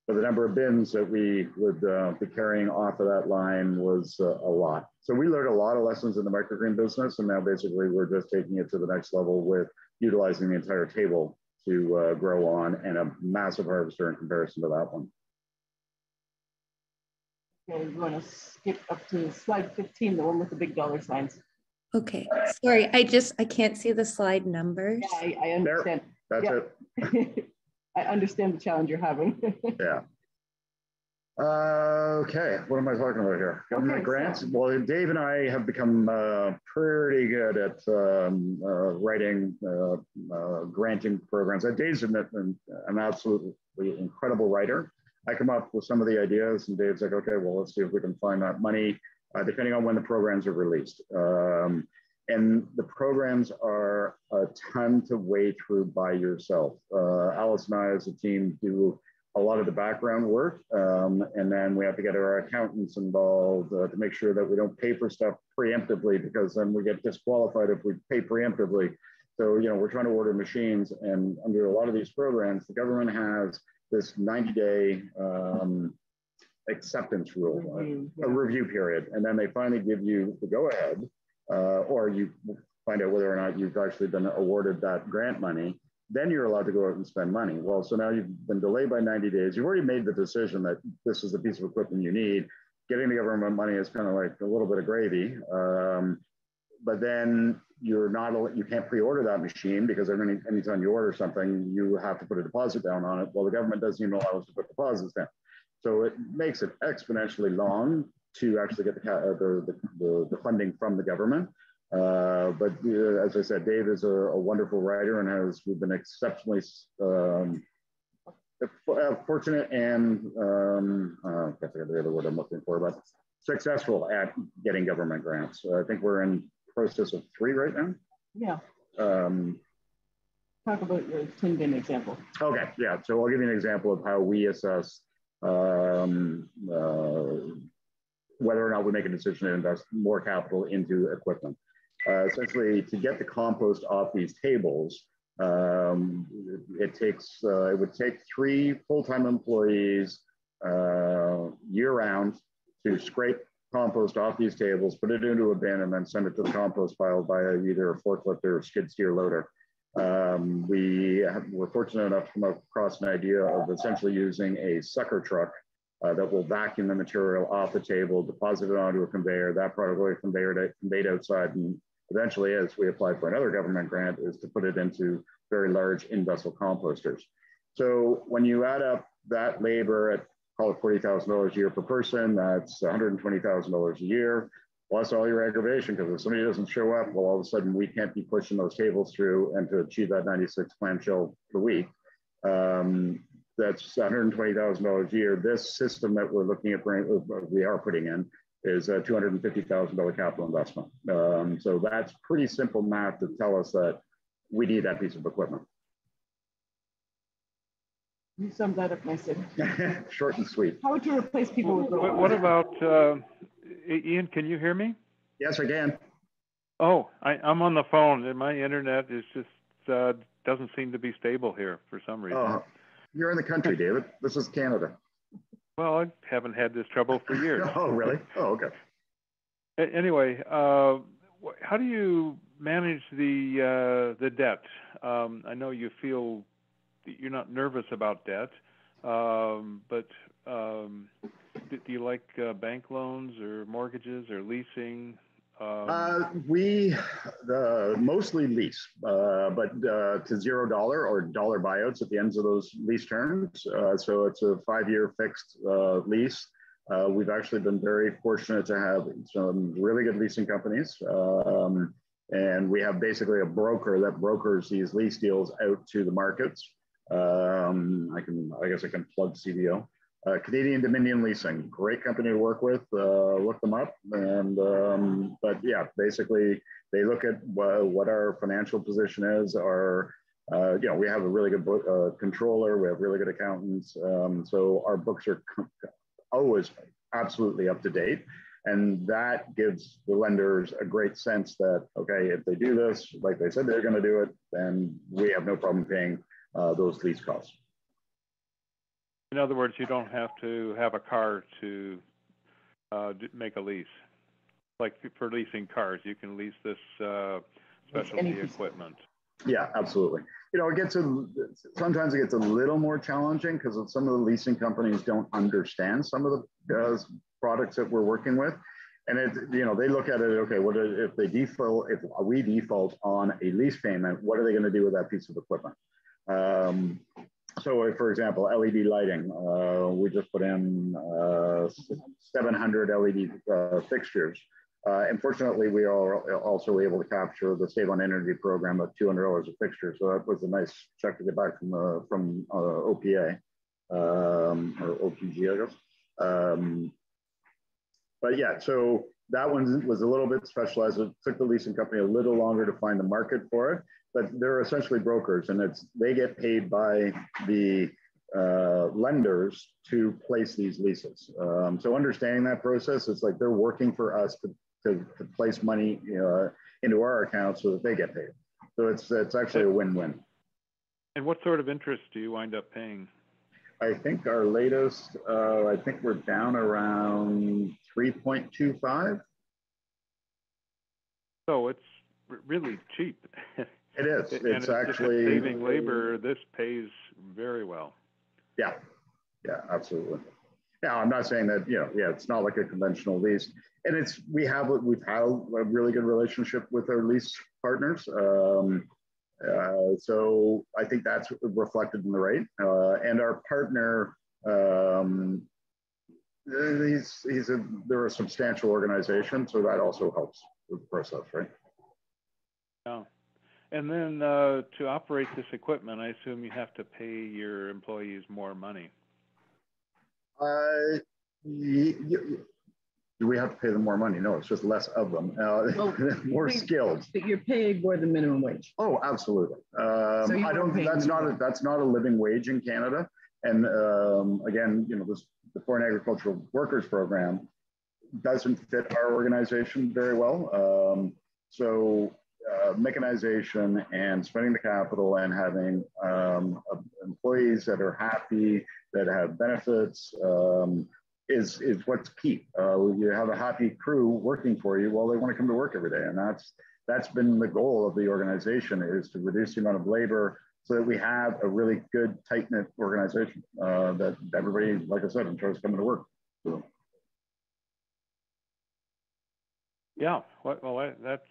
But but the number of bins that we would be carrying off of that line was a lot. So we learned a lot of lessons in the microgreen business, and now basically we're just taking it to the next level with utilizing the entire table to grow on, and a massive harvester in comparison to that one. Okay, we want to skip up to slide 15, the one with the big dollar signs. Okay, sorry, I can't see the slide numbers. Yeah, I understand. That's it. I understand the challenge you're having. Yeah. Okay, what am I talking about here? Government grants? Well, Dave and I have become pretty good at writing granting programs. Dave's an absolutely incredible writer. I come up with some of the ideas, and Dave's like, okay, well, let's see if we can find that money, depending on when the programs are released. And the programs are a ton to wade through by yourself. Alice and I as a team do a lot of the background work, and then we have to get our accountants involved to make sure that we don't pay for stuff preemptively, because then we get disqualified if we pay preemptively. So, you know, we're trying to order machines, and under a lot of these programs, the government has this 90-day acceptance rule, a review period, and then they finally give you the go-ahead, or you find out whether or not you've actually been awarded that grant money. Then you're allowed to go out and spend money. Well, so now you've been delayed by 90 days. You've already made the decision that this is the piece of equipment you need. Getting the government money is kind of like a little bit of gravy. But then you can't pre-order that machine, because anytime you order something, you have to put a deposit down on it. Well, the government doesn't even allow us to put deposits down. So it makes it exponentially long to actually get the funding from the government. But as I said, Dave is a wonderful writer, and we've been exceptionally fortunate and I can't think of the other word I'm looking for, but successful at getting government grants. I think we're in process of 3 right now. Yeah. Talk about your tin bin example. Okay, yeah. So I'll give you an example of how we assess whether or not we make a decision to invest more capital into equipment. Essentially, to get the compost off these tables, it would take 3 full-time employees year-round to scrape compost off these tables, put it into a bin, and then send it to the compost pile by either a forklift or a skid steer loader. We're fortunate enough to come across an idea of essentially using a sucker truck that will vacuum the material off the table, deposit it onto a conveyor. That product will be conveyed outside, and eventually, as we apply for another government grant, is to put it into very large in-vessel composters. So when you add up that labor at, call it $40,000 a year per person, that's $120,000 a year, plus all your aggravation, because if somebody doesn't show up, well, all of a sudden we can't be pushing those tables through, and to achieve that 96 clamshell per week, that's $120,000 a year. This system that we're looking at, we are putting in, is a $250,000 capital investment. So that's pretty simple math to tell us that we need that piece of equipment. You summed that up nicely. Short and sweet. How would you replace people with robots? What about, Ian, can you hear me? Yes, I can. Oh, I'm on the phone, and my internet is just doesn't seem to be stable here for some reason. Oh, you're in the country, David. This is Canada. Well, I haven't had this trouble for years. Oh, really? Oh, okay. Anyway, how do you manage the debt? I know you feel you're not nervous about debt, but do you like bank loans or mortgages or leasing? Mostly lease, but to $0 or dollar buyouts at the ends of those lease terms. So it's a 5-year fixed lease. We've actually been very fortunate to have some really good leasing companies. And we have basically a broker that brokers these lease deals out to the markets. I guess I can plug CDO. Canadian Dominion Leasing, great company to work with. Look them up, and but yeah, basically they look at what our financial position is. We have a really good controller. We have really good accountants. So our books are always absolutely up to date, and that gives the lenders a great sense that okay, if they do this like they said they're going to do it, then we have no problem paying those lease costs. In other words, you don't have to have a car to make a lease. Like for leasing cars, you can lease this specialty equipment. Yeah, absolutely. You know, sometimes it gets a little more challenging because some of the leasing companies don't understand some of the products that we're working with. And they look at it, okay, what if we default on a lease payment, what are they going to do with that piece of equipment? So for example, LED lighting, we just put in 700 LED fixtures. Unfortunately, we are also able to capture the Save on Energy program of $200 a fixture. So that was a nice check to get back from OPA or OPG, I guess. But yeah, so that one was a little bit specialized. It took the leasing company a little longer to find the market for it, but they're essentially brokers, and they get paid by the lenders to place these leases. So understanding that process, it's like they're working for us to place money into our account so that they get paid. So it's actually a win-win. And what sort of interest do you wind up paying? I think our latest, I think we're down around 3.25. So it's really cheap. It is. It's actually saving labor. This pays very well. Yeah, absolutely. Now, I'm not saying that, it's not like a conventional lease. And we've had a really good relationship with our lease partners. So I think that's reflected in the rate. And our partner, they're a substantial organization, so that also helps with the process, right? Yeah. And then to operate this equipment, I assume you have to pay your employees more money. Do we have to pay them more money? No, it's just less of them, more skilled. But you're paying more than minimum wage. Oh, absolutely. So that's not a living wage in Canada. And again, the Foreign Agricultural Workers Program doesn't fit our organization very well. So mechanization and spending the capital and having employees that are happy, that have benefits, is what's key. You have a happy crew working for you, well, they want to come to work every day. And that's been the goal of the organization, is to reduce the amount of labor so that we have a really good, tight-knit organization that everybody, like I said, enjoys coming to work. So. Yeah, well, that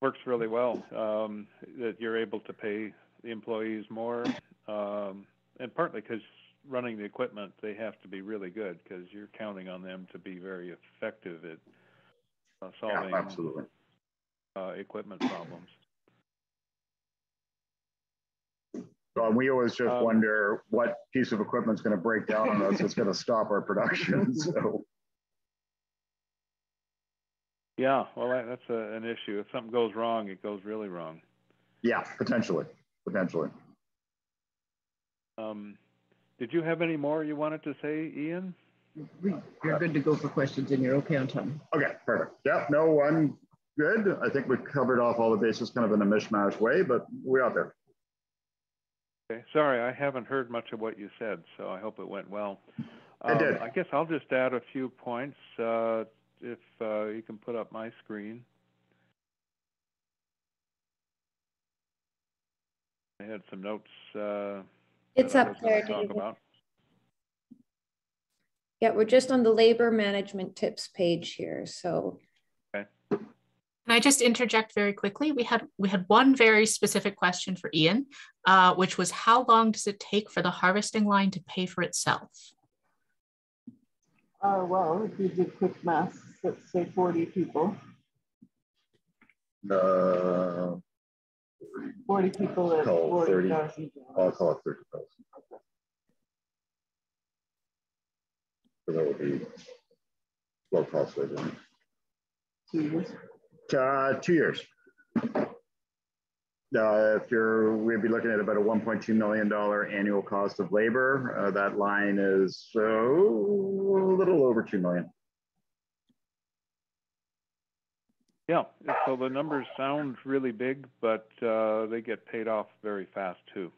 works really well, that you're able to pay the employees more, and partly because running the equipment, they have to be really good because you're counting on them to be very effective at solving equipment problems. So we always just wonder what piece of equipment is going to break down on us that's going to stop our production. So. Yeah, well, that's an issue. If something goes wrong, it goes really wrong. Yeah, potentially. Did you have any more you wanted to say, Ian? You're good to go for questions, and you're okay on time. Okay, perfect. Yeah, no, I'm good. I think we covered off all the bases kind of in a mishmash way, but we're out there. Okay, sorry, I haven't heard much of what you said, so I hope it went well. It did. I guess I'll just add a few points if you can put up my screen. I had some notes. It's up there, David. Yeah, we're just on the labor management tips page here. So, okay. Can I just interject very quickly? We had one very specific question for Ian, which was, how long does it take for the harvesting line to pay for itself? Well, if you did quick math, let's say 40 people. 40 people at 40,000. I'll call it 30,000. So that would be low cost labor. 2 years? 2 years. We'd be looking at about a $1.2 million annual cost of labor. That line is a little over 2 million. Yeah, so the numbers sound really big, but they get paid off very fast too.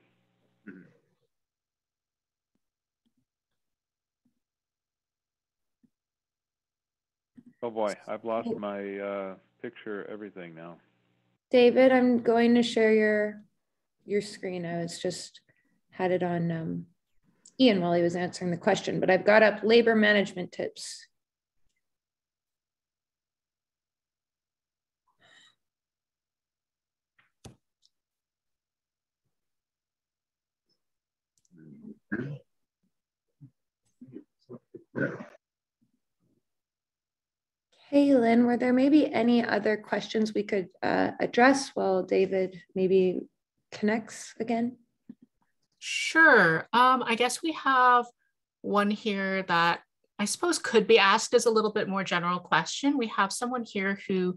Oh boy, I've lost my picture, everything now. David, I'm going to share your screen. I was just had it on Ian while he was answering the question, but I've got up labor management tips. Hey, Lynn, were there maybe any other questions we could address while David maybe connects again? Sure. I guess we have one here that I suppose could be asked as a little bit more general question. We have someone here who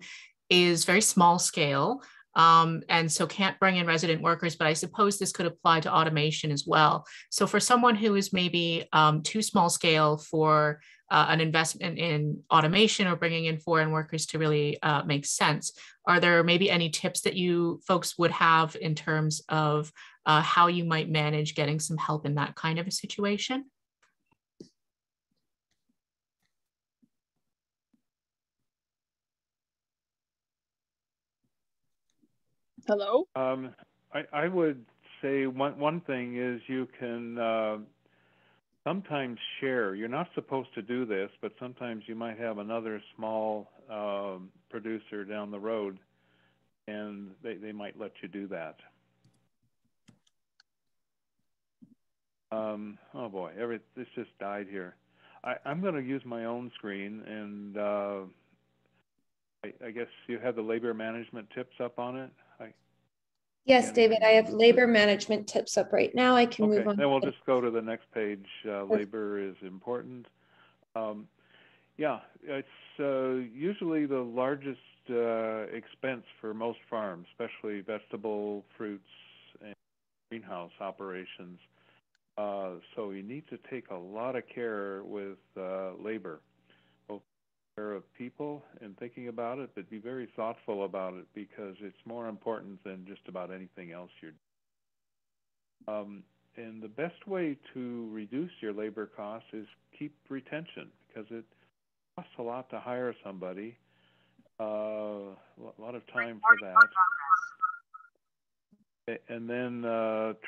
is very small scale and so can't bring in resident workers, but I suppose this could apply to automation as well. So for someone who is maybe too small scale for an investment in automation or bringing in foreign workers to really make sense, are there maybe any tips that you folks would have in terms of how you might manage getting some help in that kind of a situation? Hello? I would say one thing is you can sometimes share. You're not supposed to do this, but sometimes you might have another small producer down the road, and they might let you do that. Oh boy, this just died here. I'm going to use my own screen, and I guess you have the labor management tips up on it? Yes, David, I have labor management tips up right now. I can move on. Then we'll just go to the next page. Labor is important. Yeah, it's usually the largest expense for most farms, especially vegetable, fruits, and greenhouse operations. So you need to take a lot of care with labor, both care of people and thinking about it, but be very thoughtful about it because it's more important than just about anything else you're doing. And the best way to reduce your labor costs is keep retention because it costs a lot to hire somebody, a lot of time for that. And then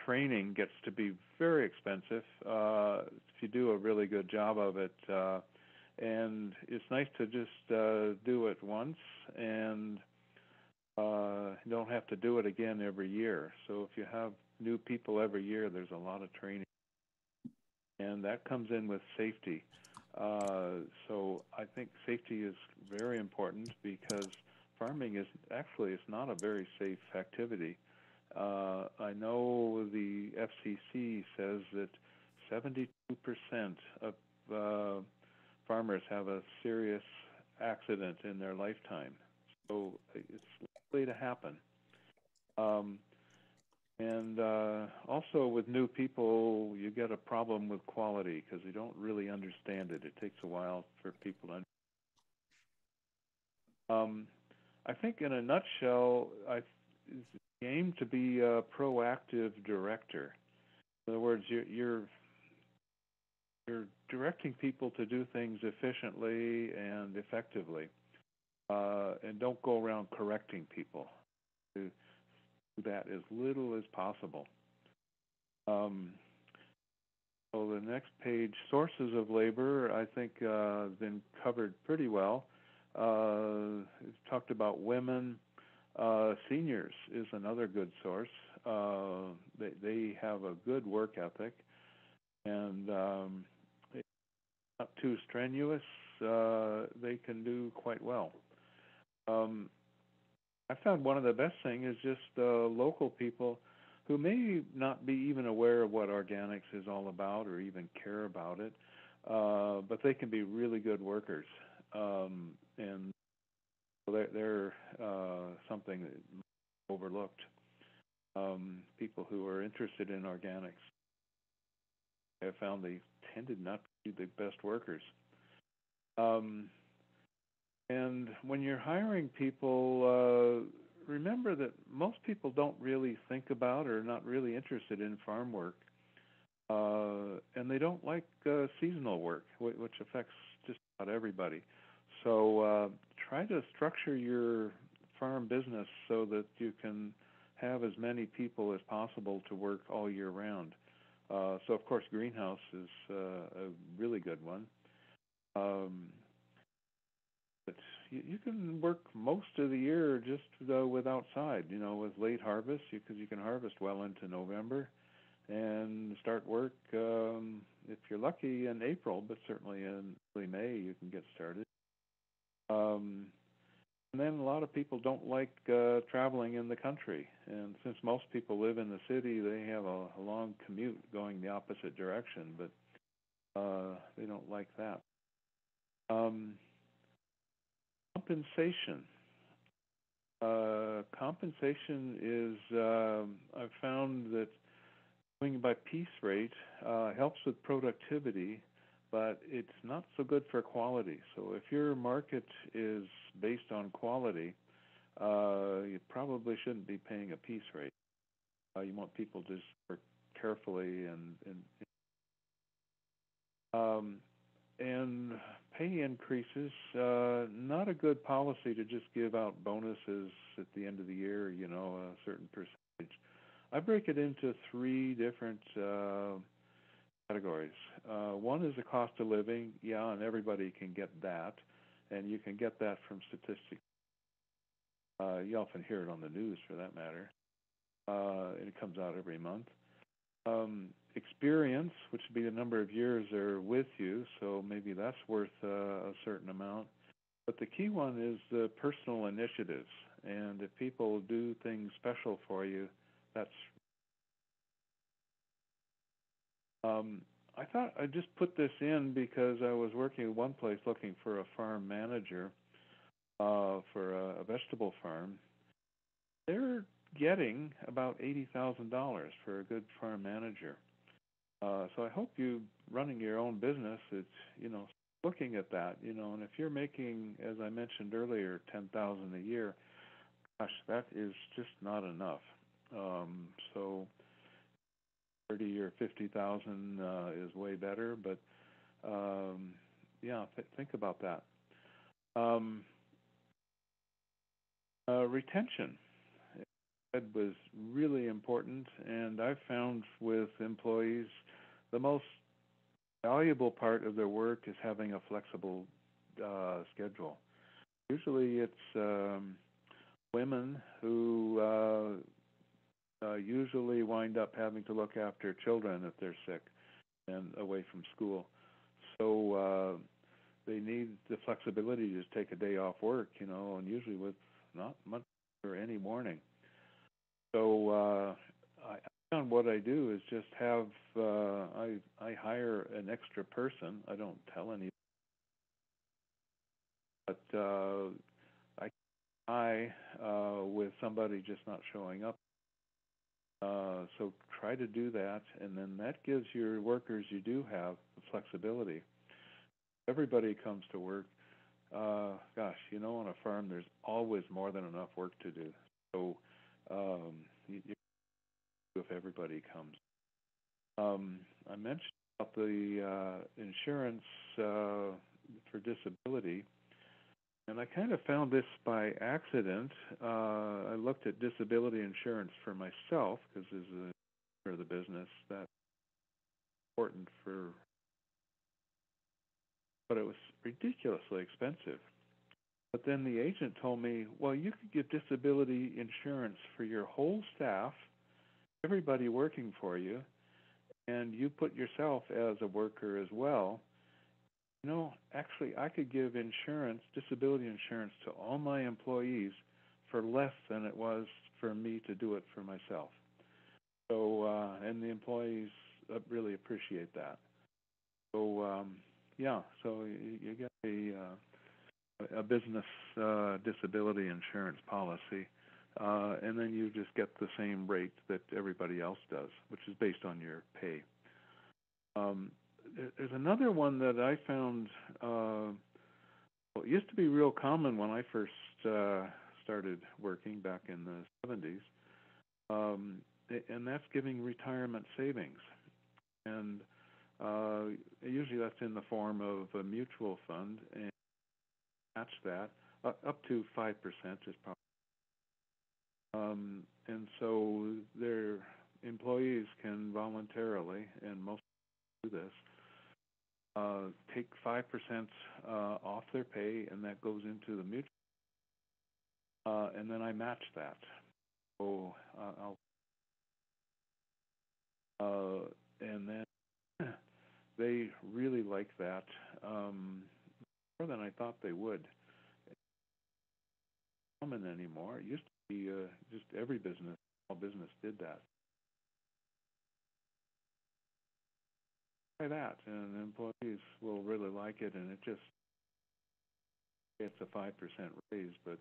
training gets to be very expensive if you do a really good job of it. And it's nice to just do it once and you don't have to do it again every year. So if you have new people every year, there's a lot of training. And that comes in with safety. So I think safety is very important because farming is not a very safe activity. I know the FCC says that 72% of farmers have a serious accident in their lifetime. So it's likely to happen. And also with new people, you get a problem with quality because you don't really understand it. It takes a while for people to understand. I think in a nutshell, aim to be a proactive director. In other words, you're directing people to do things efficiently and effectively, and don't go around correcting people. Do that as little as possible. So the next page, sources of labor, I think have been covered pretty well. It's talked about women. Seniors is another good source. They have a good work ethic, and it's not too strenuous. They can do quite well. I found one of the best things is just local people who may not be even aware of what organics is all about or even care about it, but they can be really good workers. And they're something that overlooked. People who are interested in organics, I have found they tended not to be the best workers. And when you're hiring people, remember that most people don't really think about or are not really interested in farm work. And they don't like seasonal work, which affects just about everybody. So try to structure your farm business so that you can have as many people as possible to work all year round. So of course, greenhouse is a really good one. But you can work most of the year just with outside, with late harvest, because you can harvest well into November and start work, if you're lucky, in April, but certainly in early May you can get started. And then a lot of people don't like traveling in the country. And since most people live in the city, they have a long commute going the opposite direction, but they don't like that. Compensation. Compensation is, I've found that going by piece rate helps with productivity, but it's not so good for quality. So if your market is based on quality, you probably shouldn't be paying a piece rate. You want people to just work carefully and pay increases. Not a good policy to just give out bonuses at the end of the year, a certain percentage. I break it into three different categories. One is the cost of living, and everybody can get that, and you can get that from statistics. You often hear it on the news, for that matter, and it comes out every month. Experience, which would be the number of years they're with you, so maybe that's worth a certain amount. But the key one is the personal initiatives, and if people do things special for you, that's I thought I'd just put this in because I was working at one place looking for a farm manager for a vegetable farm. They're getting about $80,000 for a good farm manager. So I hope you, running your own business, it's, looking at that, and if you're making, as I mentioned earlier, $10,000 a year, gosh, that is just not enough. So 30 or 50,000 is way better, but think about that. Retention was really important, and I've found with employees the most valuable part of their work is having a flexible schedule. Usually it's women who usually wind up having to look after children if they're sick and away from school. So they need the flexibility to just take a day off work, and usually with not much or any warning. So I found what I do is just have, I hire an extra person. I don't tell anybody. But I with somebody just not showing up. So try to do that, and then that gives your workers you do have the flexibility. Everybody comes to work. Gosh, on a farm there's always more than enough work to do. So if everybody comes. I mentioned about the insurance for disability, and I kind of found this by accident. I looked at disability insurance for myself because as a owner of the business, that's important but it was ridiculously expensive. But then the agent told me, well, you could get disability insurance for your whole staff, everybody working for you, and you put yourself as a worker as well. Actually, I could give disability insurance to all my employees for less than it was for me to do it for myself. So, and the employees really appreciate that. So, so you get a business disability insurance policy, and then you just get the same rate that everybody else does, which is based on your pay. There's another one that I found, it used to be real common when I first started working back in the 70s, and that's giving retirement savings. And usually that's in the form of a mutual fund. And match that. Up to 5% is probably. And so their employees can voluntarily, and most do this, take 5% off their pay, and that goes into the mutual. And then I match that. So and then they really like that more than I thought they would. It's not common anymore. It used to be just every business, small business, did that. Try that, and employees will really like it. And it's a 5% raise, but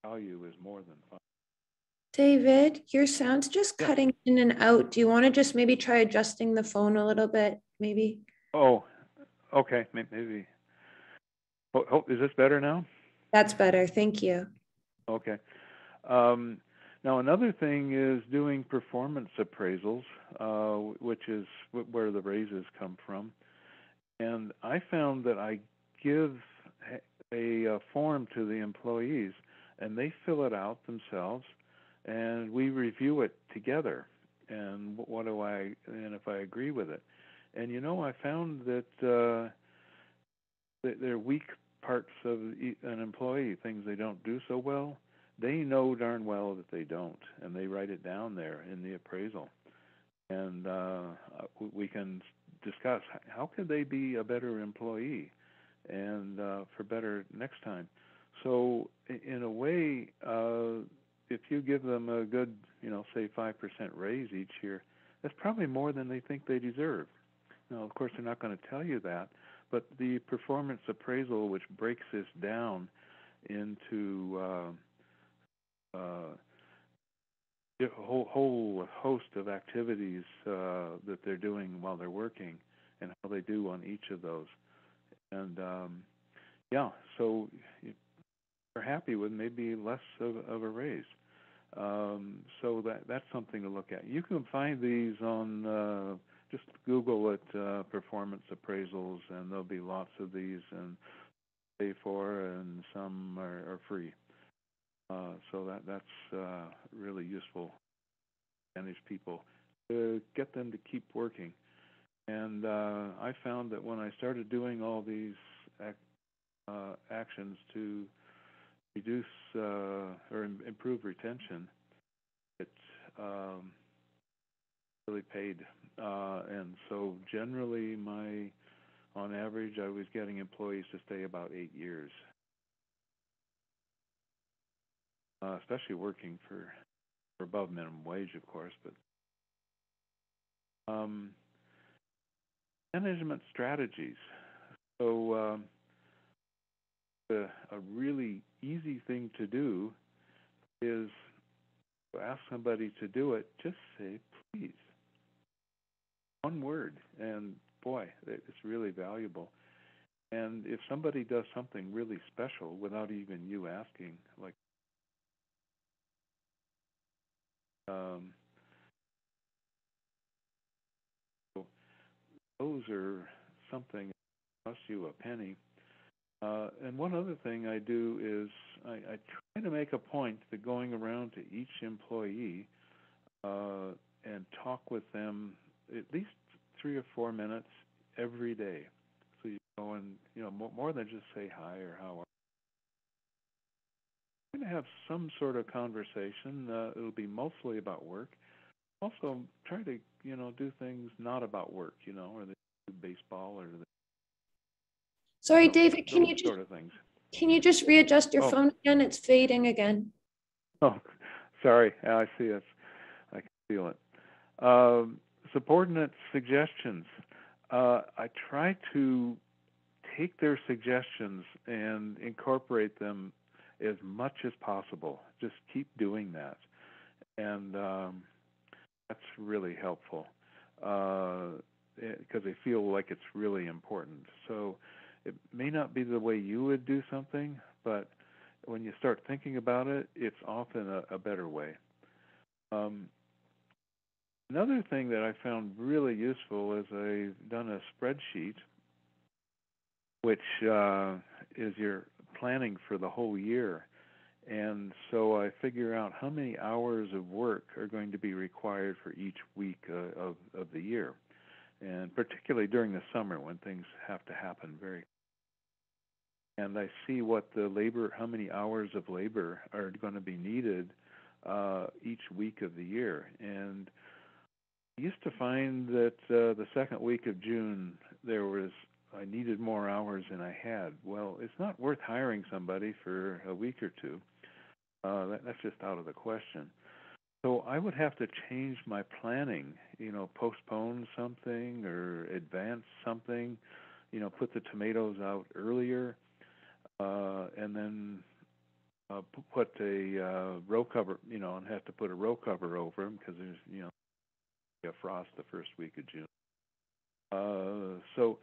value is more than 5%. David, your sound's just cutting in and out. Do you want to just maybe try adjusting the phone a little bit, maybe? Oh, okay, maybe. Oh, is this better now? That's better, thank you. Okay. Now, another thing is doing performance appraisals, which is where the raises come from. And I found that I give a form to the employees, and they fill it out themselves, and we review it together. And if I agree with it. And I found that their weak parts of an employee, things they don't do so well, they know darn well that they don't, and they write it down there in the appraisal. And we can discuss how could they be a better employee and for better next time. So in a way, if you give them a good, say 5% raise each year, that's probably more than they think they deserve. Now, of course, they're not going to tell you that, but the performance appraisal, which breaks this down into a whole host of activities that they're doing while they're working and how they do on each of those. And so you're happy with maybe less of a raise. So that's something to look at. You can find these on, just Google it, performance appraisals, and there'll be lots of these, and pay for, and some are free. So that's really useful to manage people, to get them to keep working. And I found that when I started doing all these actions to reduce or improve retention, it really paid. And so generally, on average, I was getting employees to stay about 8 years. Especially working for above minimum wage, of course, but management strategies. So a really easy thing to do is to ask somebody to do it. Just say please. One word, and boy, it's really valuable. And if somebody does something really special without even you asking, like so those are something that costs you a penny. And one other thing I do is I try to make a point that going around to each employee and talk with them at least 3 or 4 minutes every day. So you go and, more than just say hi or how are you. I'm going to have some sort of conversation. It'll be mostly about work. Also, try to, do things not about work, or they do baseball or Sorry, David, can you just readjust your phone again? It's fading again. Oh, sorry. I see it. I can feel it. Subordinate suggestions. I try to take their suggestions and incorporate them as much as possible. Just keep doing that. And that's really helpful because I feel like it's really important. So it may not be the way you would do something, but when you start thinking about it, it's often a better way. Another thing that I found really useful is I've done a spreadsheet, which is you're planning for the whole year. And so I figure out how many hours of work are going to be required for each week of the year. And particularly during the summer when things have to happen very. And I see what the labor, how many hours of labor are going to be needed each week of the year. And I used to find that the second week of June I needed more hours than I had. Well, it's not worth hiring somebody for a week or two. That's just out of the question. So I would have to change my planning, postpone something or advance something, put the tomatoes out earlier, and then put a row cover, and have to put a row cover over them because there's, a frost the first week of June. So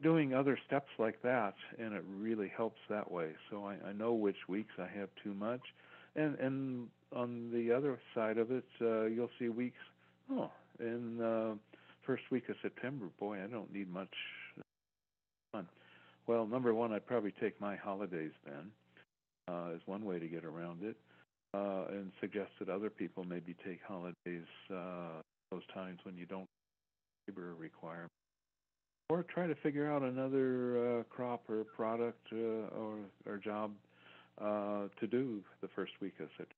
doing other steps like that, and it really helps that way. So I know which weeks I have too much. And on the other side of it, you'll see weeks, in first week of September, boy, I don't need much fun. Well, number one, I'd probably take my holidays then, is one way to get around it, and suggest that other people maybe take holidays those times when you don't have labor requirement. Or try to figure out another crop or product or job to do the first week of September.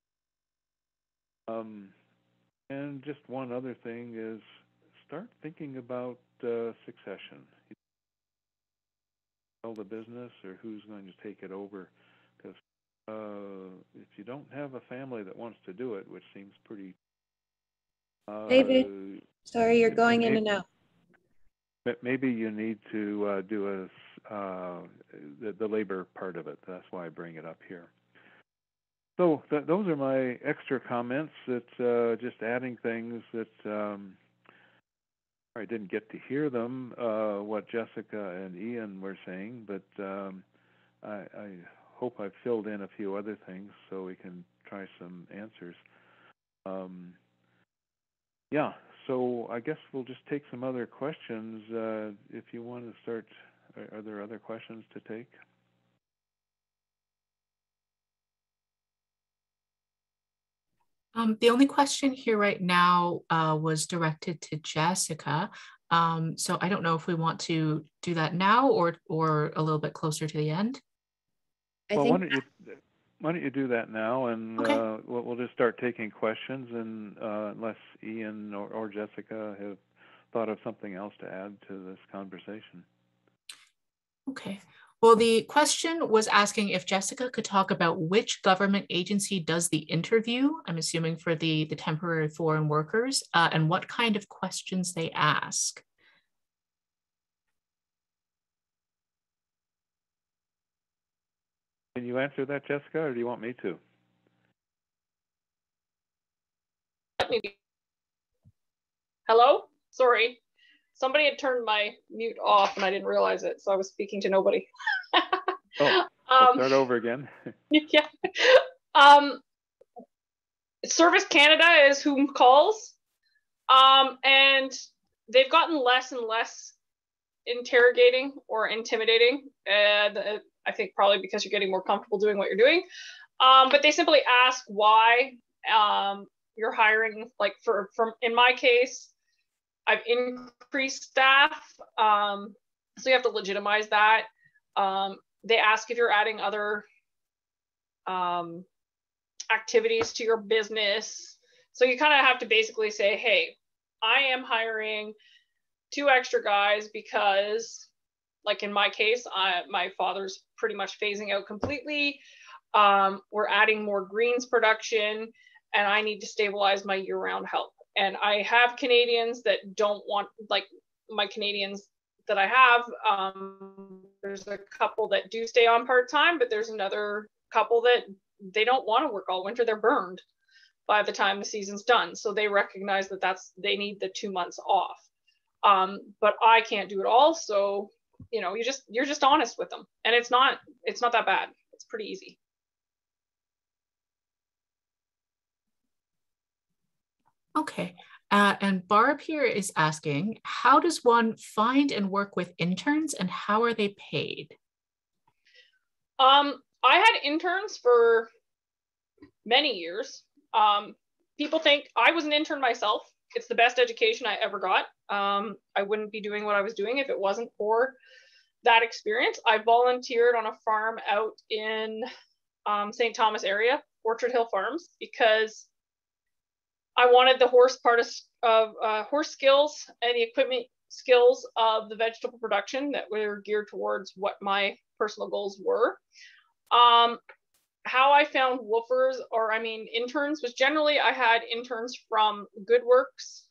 And just one other thing is start thinking about succession. Sell the business or who's going to take it over. Because if you don't have a family that wants to do it, which seems pretty... David, sorry, you're going in and out. Maybe you need to do the labor part of it. That's why I bring it up here. So those are my extra comments. That just adding things that I didn't get to hear them, what Jessica and Ian were saying, but I hope I've filled in a few other things so we can try some answers. Yeah. So I guess we'll just take some other questions. If you want to start, are there other questions to take? The only question here right now was directed to Jessica. So I don't know if we want to do that now or a little bit closer to the end. Why don't you do that now, and okay. We'll just start taking questions, and unless Ian or Jessica have thought of something else to add to this conversation. Okay. Well, the question was asking if Jessica could talk about which government agency does the interview, I'm assuming for the temporary foreign workers, and what kind of questions they ask. Can you answer that, Jessica, or do you want me to? Hello? Sorry. Somebody had turned my mute off and I didn't realize it, so I was speaking to nobody. Start over again. Yeah. Service Canada is whom calls. And they've gotten less and less interrogating or intimidating. And I think probably because you're getting more comfortable doing what you're doing. But they simply ask why you're hiring, like in my case, I've increased staff. So you have to legitimize that. They ask if you're adding other activities to your business. So you kind of have to basically say, hey, I am hiring 2 extra guys because, like in my case, my father's pretty much phasing out completely. We're adding more greens production, and I need to stabilize my year-round help. And I have Canadians that don't want, like my Canadians that I have, there's a couple that do stay on part-time, but there's another couple that they don't want to work all winter. They're burned by the time the season's done. So they recognize that they need the 2 months off. But I can't do it all. So, you're just honest with them, and it's not that bad. It's pretty easy. Okay. And Barb here is asking, how does one find and work with interns, and how are they paid? I had interns for many years. People think I was an intern myself. It's the best education I ever got. I wouldn't be doing what I was doing if it wasn't for that experience. I volunteered on a farm out in St. Thomas area, Orchard Hill Farms, because I wanted the horse part of horse skills and the equipment skills of the vegetable production that were geared towards what my personal goals were. How I found woofers, or I mean interns, was generally I had interns from GoodWorks,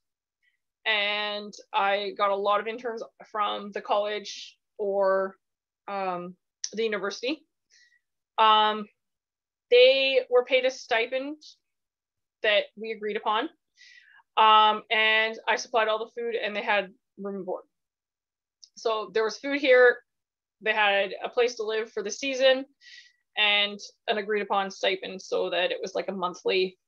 and I got a lot of interns from the college or the university. They were paid a stipend that we agreed upon, and I supplied all the food, and they had room and board. So there was food here, they had a place to live for the season, and an agreed upon stipend, so that it was like a monthly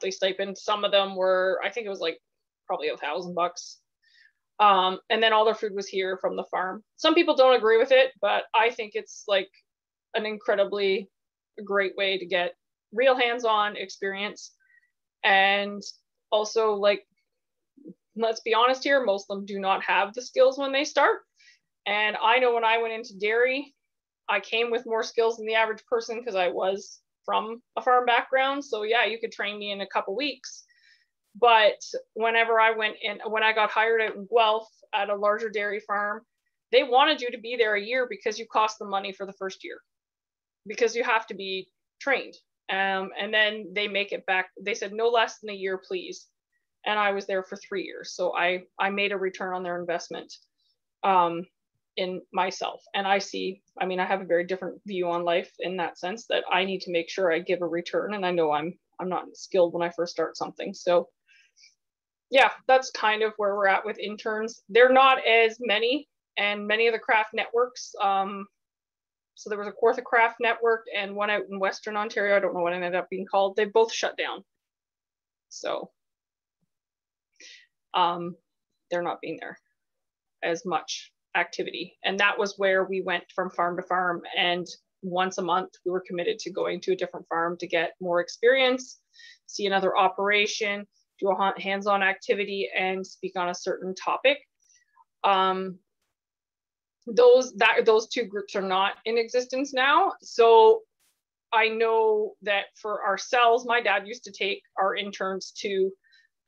stipend. Some of them were, I think it was like probably $1,000. And then all their food was here from the farm. Some people don't agree with it, but I think it's like an incredibly great way to get real hands-on experience. And also, like, let's be honest here, most of them do not have the skills when they start. And I know when I went into dairy, I came with more skills than the average person because I was from a farm background. So yeah, you could train me in a couple weeks. But whenever I went in, when I got hired out in Guelph at a larger dairy farm, they wanted you to be there a year because you cost them money for the first year, because you have to be trained. And then they make it back. They said no less than a year, please. And I was there for 3 years. So I made a return on their investment in myself. And I have a very different view on life in that sense, that I need to make sure I give a return. And I know I'm not skilled when I first start something. So yeah, that's kind of where we're at with interns. They're not as many, and many of the craft networks, so there was a Kawartha Craft Network and one out in Western Ontario, I don't know what it ended up being called, they both shut down. So they're not being there as much activity. And that was where we went from farm to farm, and once a month we were committed to going to a different farm to get more experience, see another operation, do a hands-on activity, and speak on a certain topic. Those two groups are not in existence now. So I know that for ourselves, my dad used to take our interns to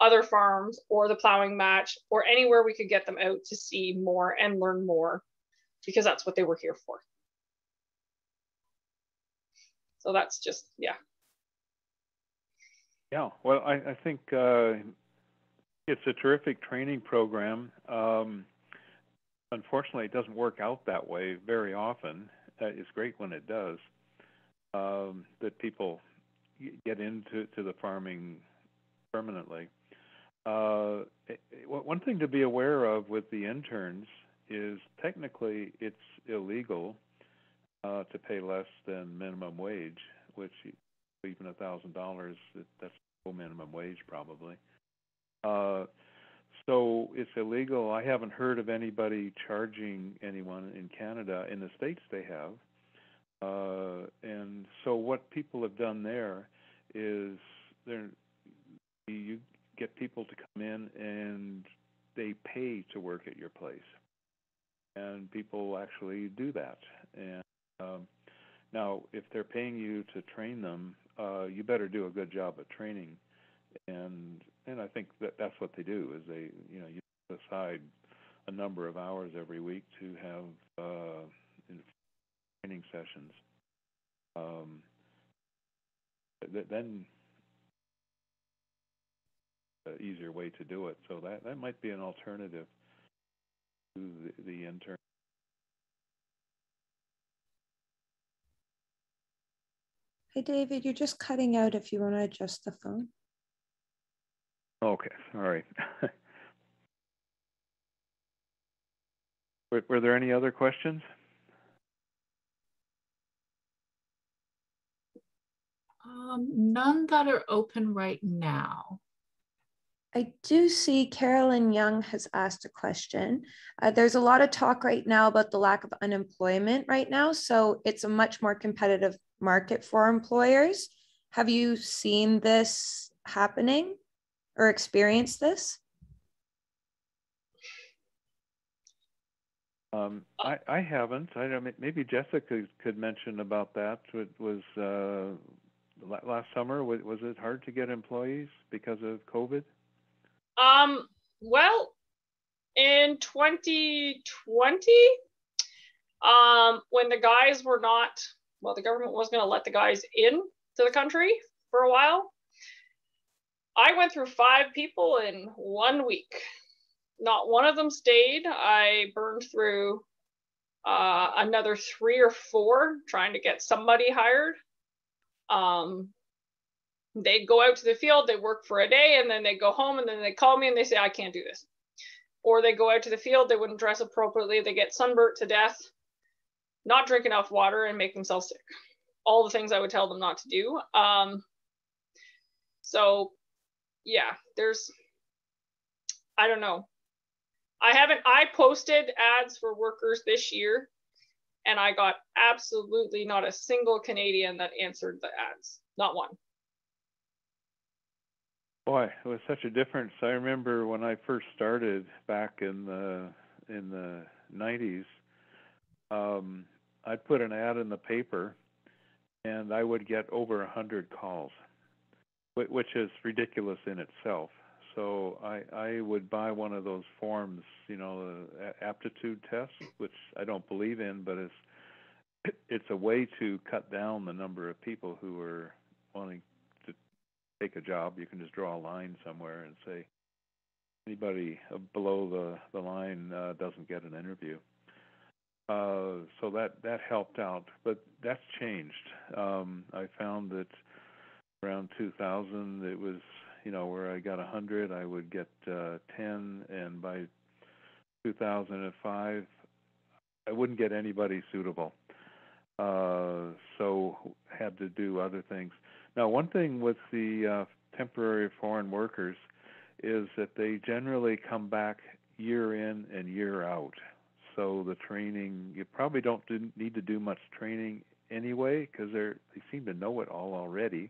other farms or the plowing match or anywhere we could get them out to see more and learn more, because that's what they were here for. So that's just, yeah. Yeah, well, I think it's a terrific training program. Unfortunately, it doesn't work out that way very often. It's great when it does, that people get into the farming permanently. One thing to be aware of with the interns is technically it's illegal to pay less than minimum wage, which even $1,000, that's full minimum wage probably. So it's illegal. I haven't heard of anybody charging anyone in Canada. In the States they have. And so what people have done there is you get people to come in and they pay to work at your place. And people actually do that. And now, if they're paying you to train them, you better do a good job at training. And I think that's what they do, is they, you put aside a number of hours every week to have training sessions. Then an easier way to do it. So that might be an alternative to the intern. Hey, David, you're just cutting out if you want to adjust the phone. Okay, all right. Were there any other questions? None that are open right now. I do see Carolyn Young has asked a question. There's a lot of talk right now about the lack of unemployment right now, so it's a much more competitive market for employers. Have you seen this happening or experienced this? I haven't. I don't know, maybe Jessica could mention about that. It was last summer. Was it hard to get employees because of COVID? Well, in 2020, when the guys were not, well, the government wasn't going to let the guys in to the country for a while, I went through 5 people in 1 week. Not one of them stayed. I burned through another 3 or 4 trying to get somebody hired. They'd go out to the field, they work for a day, and then they go home, and then they call me and they say, I can't do this. Or they go out to the field, they wouldn't dress appropriately, they get sunburnt to death, not drink enough water, and make themselves sick. All the things I would tell them not to do. So yeah, I don't know. I posted ads for workers this year, and I got absolutely not a single Canadian that answered the ads, not one. Boy, it was such a difference. I remember when I first started back in the 90s, I'd put an ad in the paper, and I would get over 100 calls, which is ridiculous in itself. So I would buy one of those forms, you know, the aptitude test, which I don't believe in, but it's a way to cut down the number of people who are wanting to take a job. You can just draw a line somewhere and say anybody below the line doesn't get an interview. So that helped out, but that's changed. I found that around 2000 it was, you know, where I got 100, I would get 10, and by 2005, I wouldn't get anybody suitable. So had to do other things. Now, one thing with the temporary foreign workers is that they generally come back year in and year out. So the training, you probably don't need to do much training anyway, because they seem to know it all already.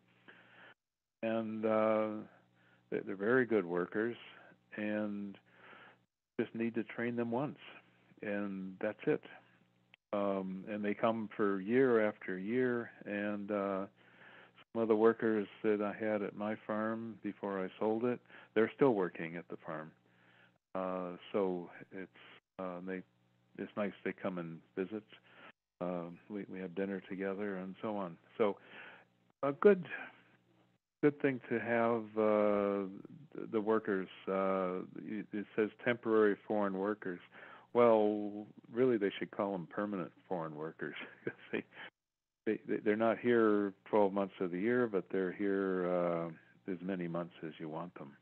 And they're very good workers, and just need to train them once, and that's it. And they come for year after year, and some of the workers that I had at my farm before I sold it, they're still working at the farm. So it's nice they come and visit. We have dinner together and so on. So a good thing to have the workers. It says temporary foreign workers. Well, really, they should call them permanent foreign workers. They're not here 12 months of the year, but they're here as many months as you want them.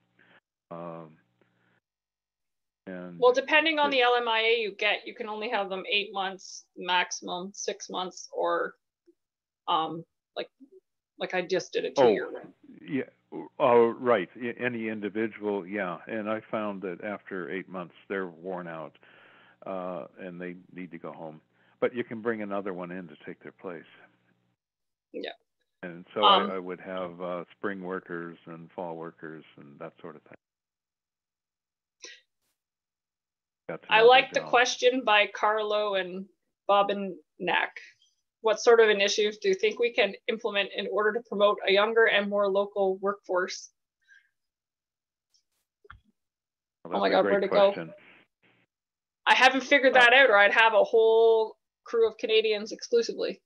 And well, depending on the LMIA you get, you can only have them 8 months, maximum 6 months, or like I just did a 2-year. Yeah. Oh, right. Any individual, yeah. And I found that after 8 months, they're worn out, and they need to go home. But you can bring another one in to take their place. Yeah. And so I would have spring workers and fall workers and that sort of thing. I like the question by Carlo and Bobinak. What sort of initiatives do you think we can implement in order to promote a younger and more local workforce? Well, oh my God, where'd it go? I haven't figured that out, or I'd have a whole crew of Canadians exclusively.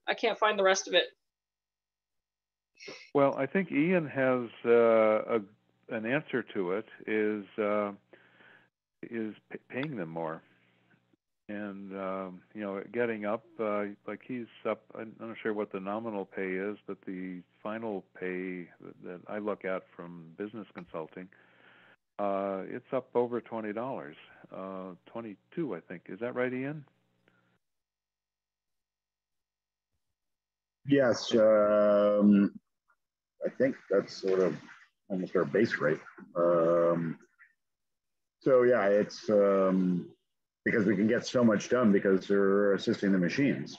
I can't find the rest of it. Well, I think Ian has an answer to it, is paying them more. And, you know, getting up, like he's up, I'm not sure what the nominal pay is, but the final pay that I look at from business consulting, it's up over $20, 22, I think. Is that right, Ian? Yes, I think that's sort of almost our base rate. So yeah, it's because we can get so much done because they're assisting the machines.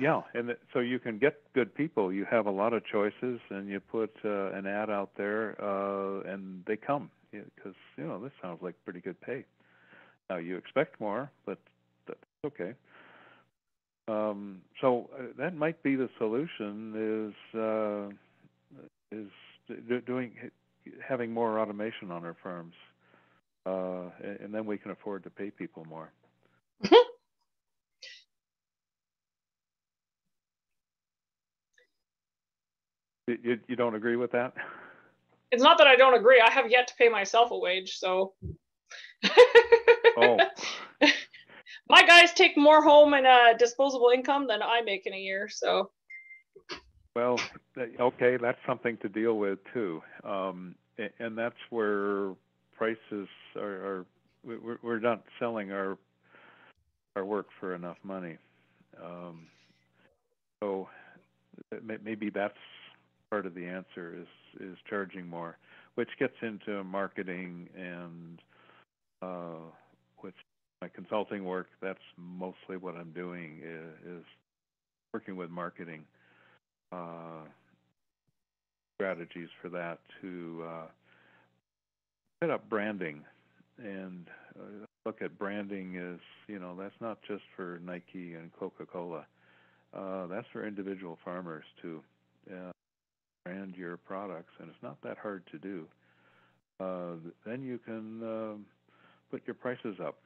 Yeah, and so you can get good people. You have a lot of choices, and you put an ad out there, and they come because this sounds like pretty good pay. Now you expect more, but that's okay. So that might be the solution: is having more automation on our farms, and then we can afford to pay people more. You don't agree with that? It's not that I don't agree. I have yet to pay myself a wage, so. Oh. My guys take more home in disposable income than I make in a year, so. Well, okay, that's something to deal with too, and that's where prices are. We're not selling our work for enough money, so maybe that's part of the answer is charging more, which gets into marketing and which my consulting work. That's mostly what I'm doing is working with marketing strategies for that to set up branding and look at branding as that's not just for Nike and Coca-Cola. That's for individual farmers to brand your products, and it's not that hard to do. Then you can put your prices up.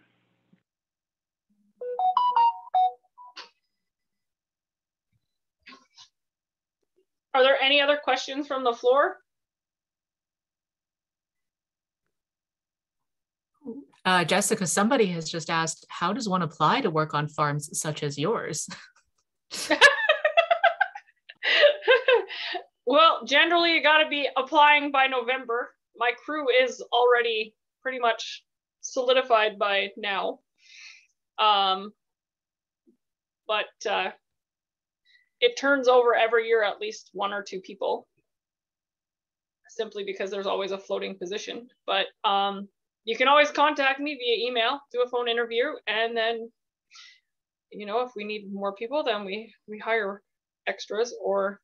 Are there any other questions from the floor? Jessica, somebody has just asked, how does one apply to work on farms such as yours? Well, generally you got to be applying by November. My crew is already pretty much solidified by now. But it turns over every year at least 1 or 2 people, simply because there's always a floating position. But you can always contact me via email, do a phone interview, and then, if we need more people, then we hire extras, or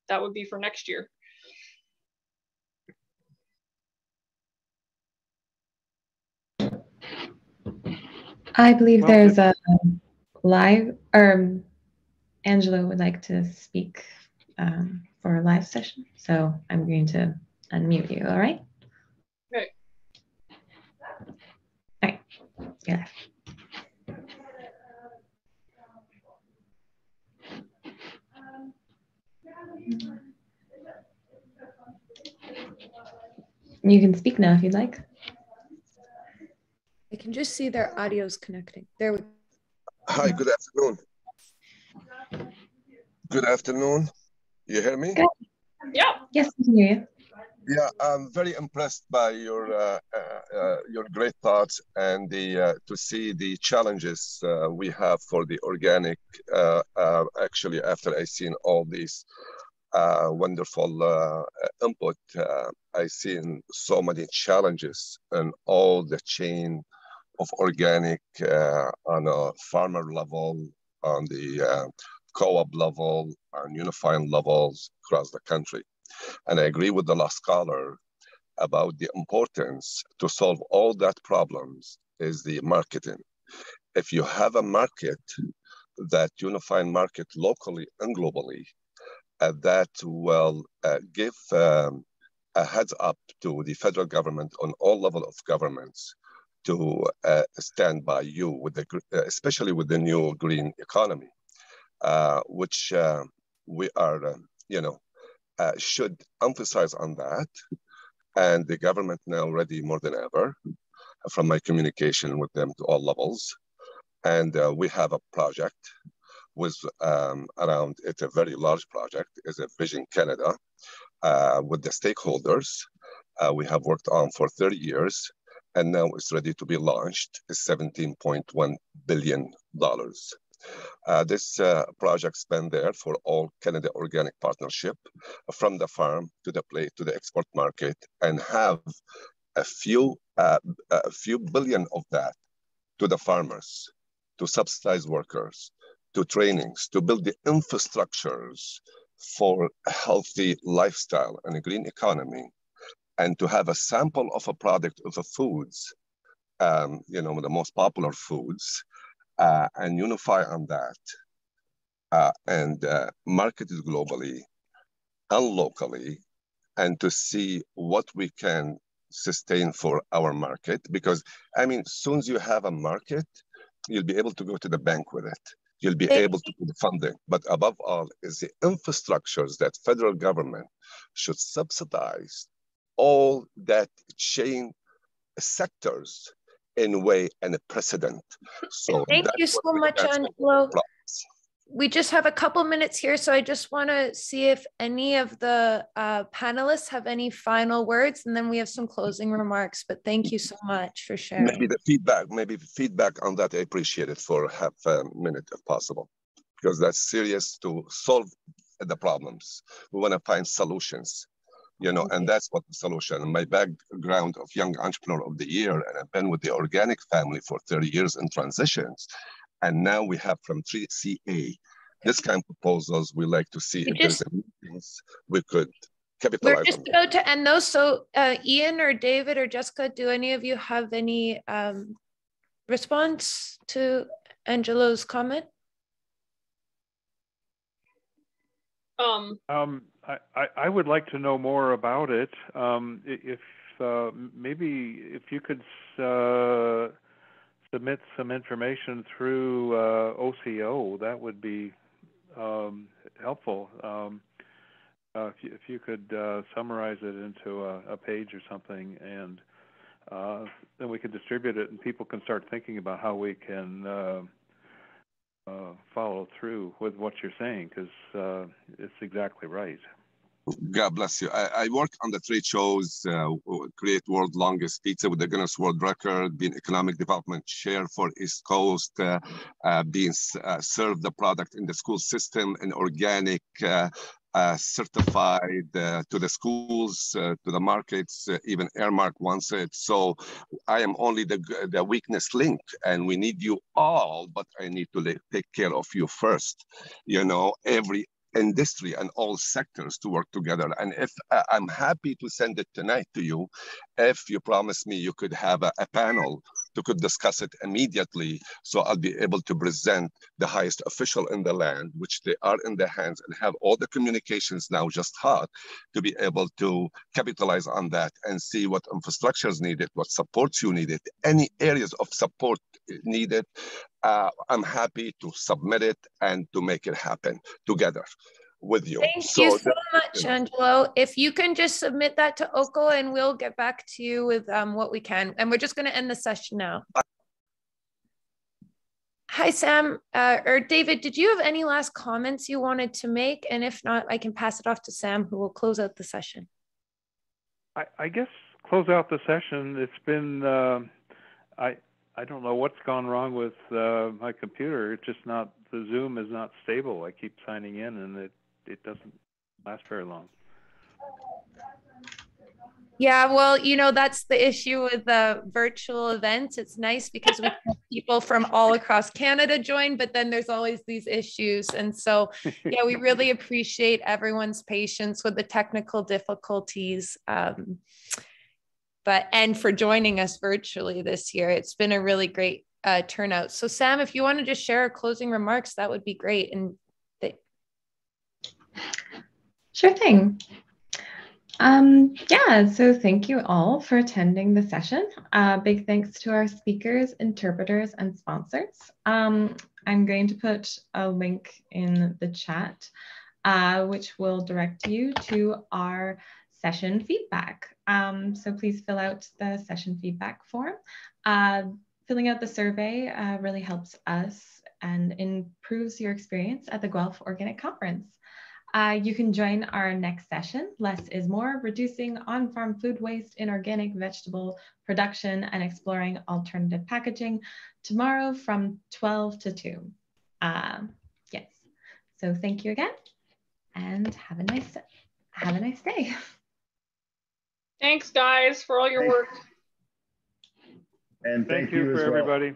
that would be for next year. I believe there's a live, Angela would like to speak for a live session. So I'm going to unmute you, all right? Okay. All right, yeah. You can speak now if you'd like. I can just see their audio's connecting. There we go. Hi, good afternoon. Good afternoon. You hear me? Good. Yeah. Yes, I can hear you. Yeah, I'm very impressed by your great thoughts and to see the challenges we have for the organic. Actually, after I seen all these wonderful input, I seen so many challenges in all the chain of organic on a farmer level, on the co-op level, on unifying levels across the country. And I agree with the last caller about the importance to solve all that problems is the marketing. If you have a market, that unifying market locally and globally, that will give a heads up to the federal government on all levels of governments to stand by you, with especially with the new green economy, which we are, should emphasize on that. And the government now ready more than ever from my communication with them to all levels. And we have a project with around, it's a very large project, is a Vision Canada with the stakeholders. We have worked on for 30 years. And now it's ready to be launched. It's $17.1 billion. This project's been there for all Canada Organic Partnership, from the farm to the plate to the export market, and have a few billion of that to the farmers, to subsidize workers, to trainings, to build the infrastructures for a healthy lifestyle and a green economy, and to have a sample of a product of the foods, the most popular foods, and unify on that, and market it globally and locally, and to see what we can sustain for our market. Because, I mean, as soon as you have a market, you'll be able to go to the bank with it. You'll be able to put funding. But above all is the infrastructures that federal government should subsidize all that chain sectors in a way and a precedent. So thank you so much, Angelo. We just have a couple minutes here, so I just want to see if any of the panelists have any final words, and then we have some closing remarks. But thank you so much for sharing. Maybe feedback on that. I appreciate it for half a minute if possible, because that's serious to solve the problems. We want to find solutions, and that's what the solution. My background of Young Entrepreneur of the Year, and I've been with the organic family for 30 years in transitions. And now we have from 3CA, this kind of proposals we like to see if there's meetings we could capitalize on. We're just about to end those. So Ian or David or Jessica, do any of you have any response to Angelo's comment? I would like to know more about it. If maybe if you could submit some information through OCO, that would be helpful. If you could summarize it into a page or something, and then we could distribute it, and people can start thinking about how we can follow through with what you're saying, because it's exactly right. God bless you. I work on the trade shows, create world longest pizza with the Guinness World Record, being economic development chair for East Coast, being served the product in the school system and organic, certified to the schools, to the markets, even Airmark wants it. So I am only the weakness link, and we need you all, but I need to take care of you first. Every industry and all sectors to work together. And if I'm happy to send it tonight to you, if you promise me you could have a panel to could discuss it immediately, so I'll be able to present the highest official in the land, which they are in their hands, and have all the communications now just hot to be able to capitalize on that and see what infrastructure is needed, what supports you needed, any areas of support needed. I'm happy to submit it and to make it happen together with you. Thank you so much, Angelo. If you can just submit that to OCO, and we'll get back to you with what we can. And we're just going to end the session now. Hi, Sam. Or David, did you have any last comments you wanted to make? And if not, I can pass it off to Sam, who will close out the session. I guess close out the session. It's been, I don't know what's gone wrong with my computer. It's just not, the Zoom is not stable. I keep signing in and it doesn't last very long. Yeah, well, that's the issue with the virtual events. It's nice because we have people from all across Canada join, but then there's always these issues. And so, yeah, we really appreciate everyone's patience with the technical difficulties. And for joining us virtually this year. It's been a really great turnout. So Sam, if you want to just share closing remarks, that would be great. And sure thing. So thank you all for attending the session. Big thanks to our speakers, interpreters, and sponsors. I'm going to put a link in the chat, which will direct you to our session feedback. So please fill out the session feedback form. Filling out the survey really helps us and improves your experience at the Guelph Organic Conference. You can join our next session, Less is More, Reducing On-Farm Food Waste in Organic Vegetable Production and Exploring Alternative Packaging, tomorrow from 12 to 2. Yes. So thank you again, and have a nice day. Thanks, guys, for all your work. And Thank you for everybody.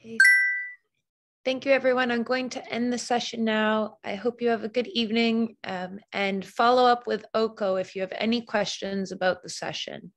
Okay. Thank you, everyone. I'm going to end the session now. I hope you have a good evening, and follow up with Oko if you have any questions about the session.